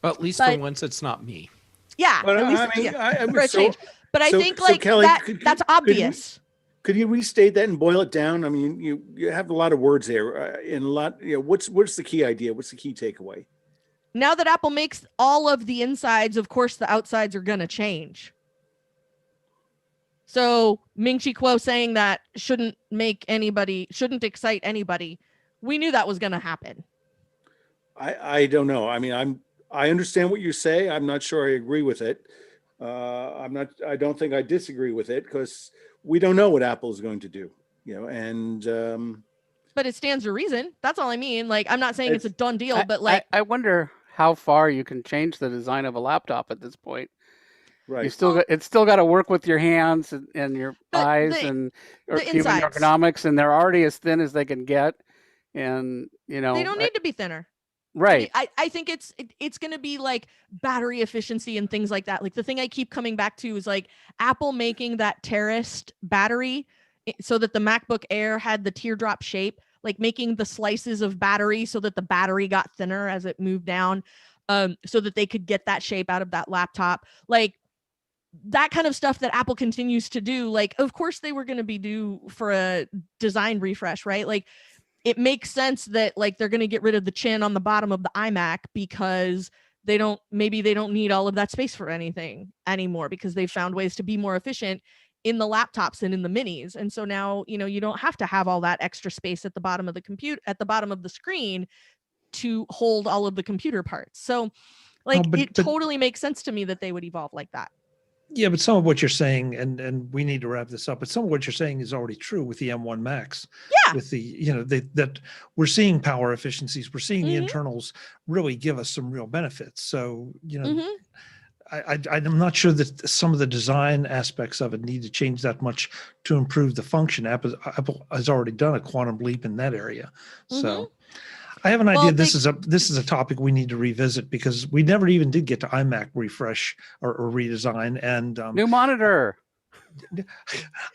Well, at least for once, it's not me. Yeah. But at least, I mean, for a change. But I think Kelly, that's obvious. Could you restate that and boil it down? I mean, you have a lot of words there, and a lot. What's the key idea? What's the key takeaway? Now that Apple makes all of the insides, of course, the outsides are going to change. So Ming-Chi Kuo saying that shouldn't excite anybody. We knew that was going to happen. I don't know. I mean, I understand what you say. I'm not sure I agree with it. I don't think I disagree with it, because we don't know what Apple is going to do, and but it stands to reason. That's all I mean. Like, I'm not saying it's a done deal, but like, I wonder how far you can change the design of a laptop at this point. right. It's still got to work with your hands and your eyes and human insides. ergonomics, and they're already as thin as they can get. And they don't need to be thinner. Right. I think it's going to be like battery efficiency and things like that. Like, the thing I keep coming back to is like Apple making that terraced battery so that the MacBook Air had the teardrop shape, like making the slices of battery so that the battery got thinner as it moved down, so that they could get that shape out of that laptop. Like, that kind of stuff that Apple continues to do. Like, of course they were going to be due for a design refresh, right? Like, it makes sense that like they're going to get rid of the chin on the bottom of the iMac because they don't need all of that space for anything anymore, because they've found ways to be more efficient in the laptops and in the minis. And so now, you don't have to have all that extra space at the bottom of the bottom of the screen to hold all of the computer parts. So like, it totally makes sense to me that they would evolve like that. Yeah, but some of what you're saying, and we need to wrap this up, but some of what you're saying is already true with the M1 Max. Yeah. With the, that we're seeing power efficiencies, we're seeing the internals really give us some real benefits. So, I'm not sure that some of the design aspects of it need to change that much to improve the function. Apple has already done a quantum leap in that area. So I have an idea. This is a topic we need to revisit, because we never even did get to iMac refresh or redesign. And new monitor.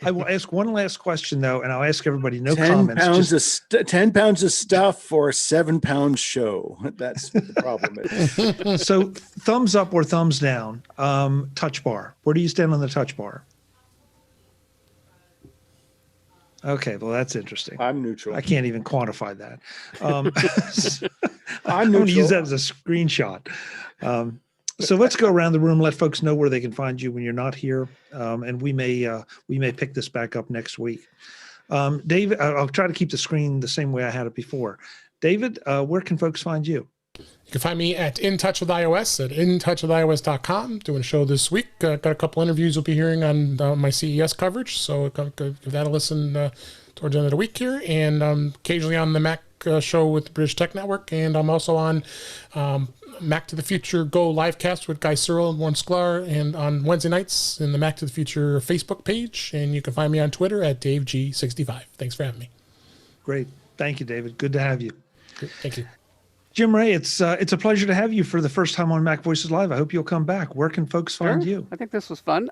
I will ask one last question though, and I'll ask everybody 10 comments. 10 pounds of stuff for a 7-pound show. That's what the problem is. So thumbs up or thumbs down? Touch bar. Where do you stand on the touch bar? Okay, well, that's interesting. I'm neutral. I can't even quantify that. I'm going to use neutral. that as a screenshot. So let's go around the room, let folks know where they can find you when you're not here, and we may pick this back up next week. David, I'll try to keep the screen the same way I had it before. David, where can folks find you? You can find me at In Touch with iOS at intouchwithios.com. Doing a show this week. Got a couple interviews you'll be hearing on my CES coverage, so give that a listen towards the end of the week here. And occasionally on the Mac show with the British Tech Network, and I'm also on Mac to the Future Go livecast with Guy Searle and Warren Sklar, and on Wednesday nights in the Mac to the Future Facebook page. And you can find me on Twitter at DaveG65. Thanks for having me. Great. Thank you, David. Good to have you. Great. Thank you. Jim Ray, it's a pleasure to have you for the first time on MacVoices Live. I hope you'll come back. Where can folks find you? I think this was fun.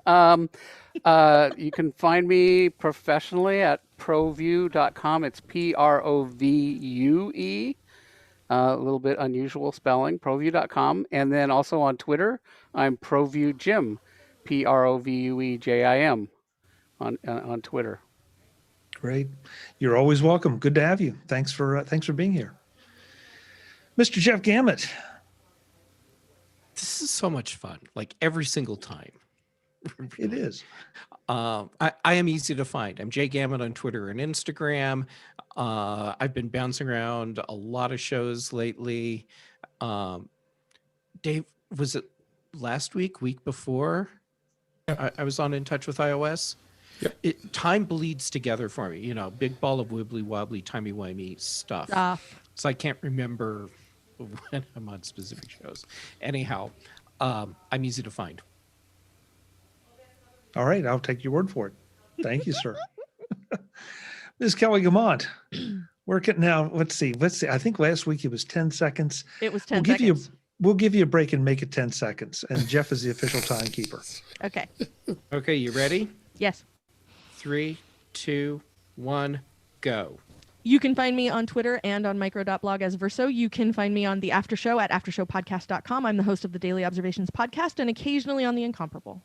You can find me professionally at provue.com. It's PROVUE. A little bit unusual spelling, provue.com. And then also on Twitter, I'm ProVueJim, PROVUEJIM on Twitter. Great. You're always welcome. Good to have you. Thanks for being here. Mr. Jeff Gamet. This is so much fun, like every single time. It is. I am easy to find. I'm Jay Gamet on Twitter and Instagram. I've been bouncing around a lot of shows lately. Dave, was it last week before? I was on In Touch with iOS. Yep. Time bleeds together for me, big ball of wibbly wobbly, timey-wimey stuff. So I can't remember when I'm on specific shows. Anyhow, I'm easy to find. All right, I'll take your word for it. Thank you, sir. Ms. Kelly Gamont, now. Let's see. I think last week it was 10 seconds. It was 10 seconds. We'll give you a break and make it 10 seconds. And Jeff is the official timekeeper. Okay. Okay, you ready? Yes. 3, 2, 1, go. You can find me on Twitter and on micro.blog as Verso. You can find me on the After Show at aftershowpodcast.com. I'm the host of the Daily Observations podcast and occasionally on The Incomparable.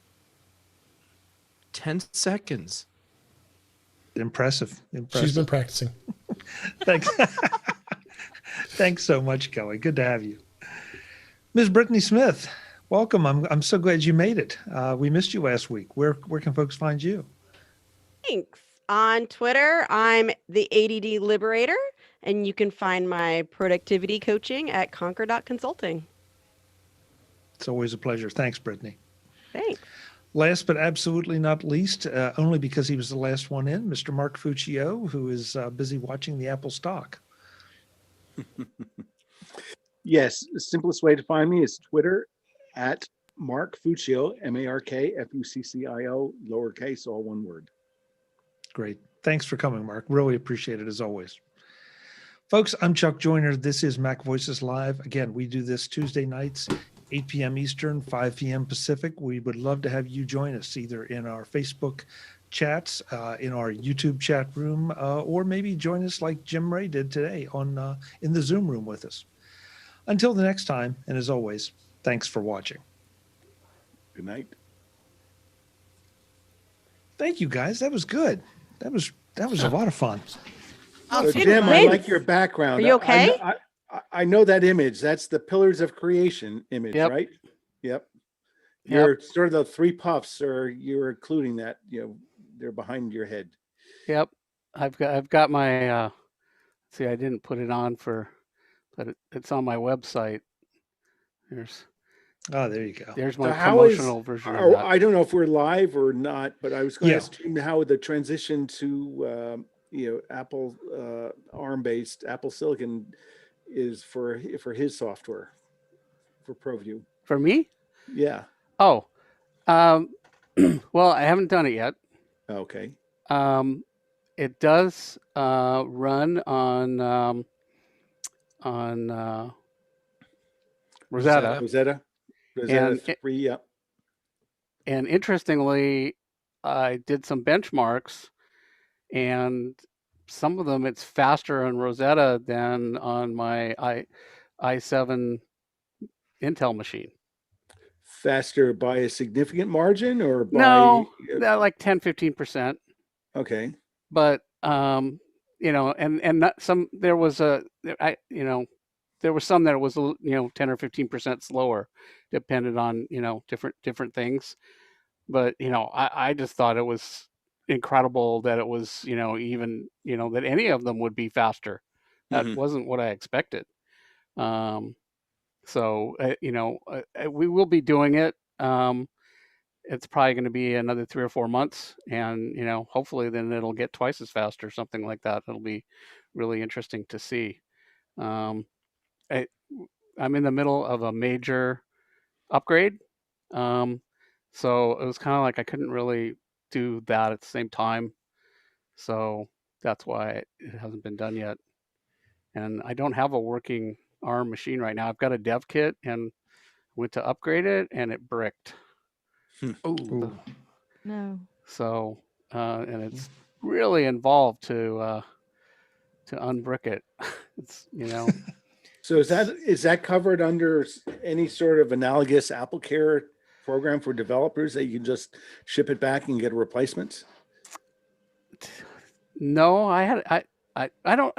10 seconds. Impressive. She's been practicing. Thanks. Thanks so much, Kelly. Good to have you. Ms. Britney Smith, welcome. I'm so glad you made it. We missed you last week. Where can folks find you? Thanks. On Twitter, I'm the ADD Liberator, and you can find my productivity coaching at conquer.consulting. It's always a pleasure. Thanks, Brittany. Thanks. Last but absolutely not least, only because he was the last one in, Mr. Mark Fuccio, who is busy watching the Apple stock. Yes, the simplest way to find me is Twitter at Mark Fuccio, MarkFuccio, lowercase, all one word. Great. Thanks for coming, Mark. Really appreciate it as always. Folks, I'm Chuck Joyner. This is MacVoices Live. Again, we do this Tuesday nights, 8 p.m. Eastern, 5 p.m. Pacific. We would love to have you join us either in our Facebook chats, in our YouTube chat room, or maybe join us like Jim Ray did today on in the Zoom room with us. Until the next time, and as always, thanks for watching. Good night. Thank you, guys. That was good. That was a lot of fun. So Jim, I like your background. Are you okay? I know that image. That's the Pillars of Creation image, Yep. right? Yep. You're sort of the three puffs, or you're including that, they're behind your head. Yep. I've got my see, I didn't put it on but it's on my website. There you go. There's my So how promotional version of that. I don't know if we're live or not, but I was going to ask Jim how the transition to Apple ARM-based Apple Silicon is for his software for ProView. For me? Yeah. Oh, well, I haven't done it yet. Okay. It does run on Rosetta. Rosetta 3, yeah. And interestingly, I did some benchmarks, and some of them it's faster on Rosetta than on my i7 Intel machine. Faster by a significant margin, or by like 10-15%. Okay. But and not some, there was some that was 10 or 15% slower, depended on different things. But I just thought it was incredible that it was even that any of them would be faster. That wasn't what I expected. So we will be doing it. It's probably going to be another 3 or 4 months, and hopefully then it'll get twice as fast or something like that. It'll be really interesting to see. I'm in the middle of a major upgrade, so it was kind of like I couldn't really do that at the same time, so that's why it hasn't been done yet. And I don't have a working ARM machine right now. I've got a dev kit and went to upgrade it, and it bricked. Oh no! So and it's really involved to unbrick it. It's So is that covered under any sort of analogous Apple Care program for developers that you can just ship it back and get a replacement? No, I don't.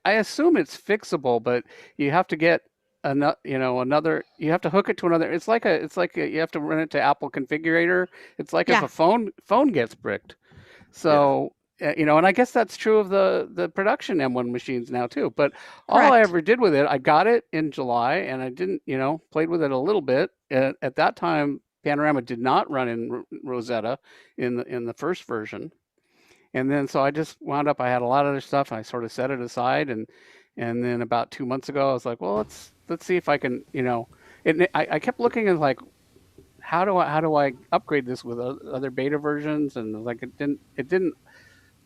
I assume it's fixable, but you have to get another. You have to hook it to another. It's like you have to run it to Apple Configurator. It's like if a phone gets bricked. So and I guess that's true of the production M1 machines now too. But all I ever did with it, I got it in July, and I didn't played with it a little bit. At that time, Panorama did not run in Rosetta in the first version. And then so I just wound up, I had a lot of other stuff, and I sort of set it aside, and then about 2 months ago I was like, well, let's see if I can, I kept looking at like how do I upgrade this with other beta versions, and like it didn't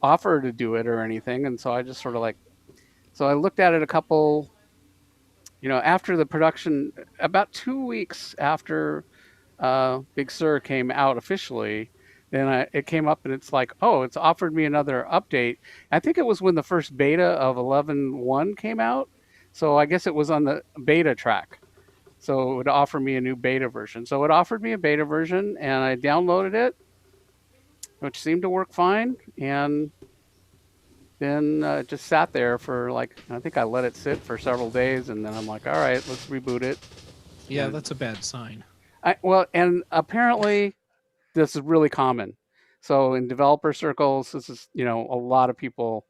offer to do it or anything. And so I just sort of so I looked at it a couple, after the production, about 2 weeks after Big Sur came out officially. Then it came up, and it's like, oh, it's offered me another update. I think it was when the first beta of 11.1 came out. So I guess it was on the beta track. So it would offer me a new beta version. So it offered me a beta version, and I downloaded it. which seemed to work fine, and then it just sat there for like, I think I let it sit for several days, and then I'm like, all right, let's reboot it. Yeah, And that's a bad sign. well, and apparently this is really common. So in developer circles, this is, a lot of people,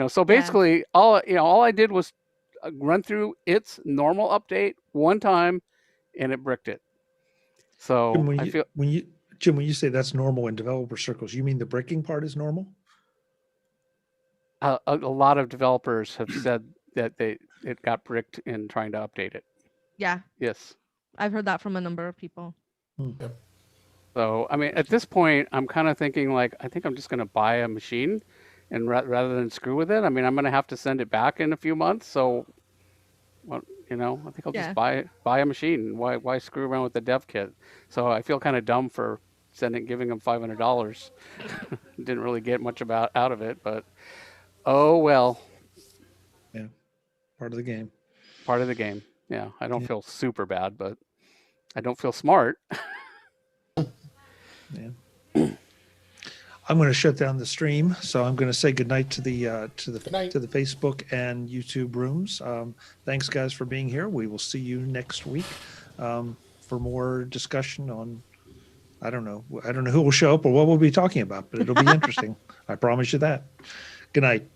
so Yeah. basically all I did was run through its normal update one time, and it bricked it. So Jim, I feel Jim, when you say that's normal in developer circles, you mean the bricking part is normal? a lot of developers have said that it got bricked in trying to update it. Yeah, Yes. I've heard that from a number of people. So, I mean, at this point, I'm kind of thinking like, I think I'm just going to buy a machine, and rather than screw with it, I mean, I'm going to have to send it back in a few months. So, well, I think I'll Yeah. just buy a machine. Why screw around with the dev kit? So I feel kind of dumb for giving them $500. Didn't really get much out of it, but oh well. Yeah, part of the game. Part of the game. Yeah, I don't Yeah. feel super bad, but I don't feel smart. Yeah. I'm going to shut down the stream, so I'm going to say goodnight to the night. to the Facebook and YouTube rooms. Thanks, guys, for being here. We will see you next week for more discussion on. I don't know who will show up or what we'll be talking about, but it'll be interesting. I promise you that. Good night.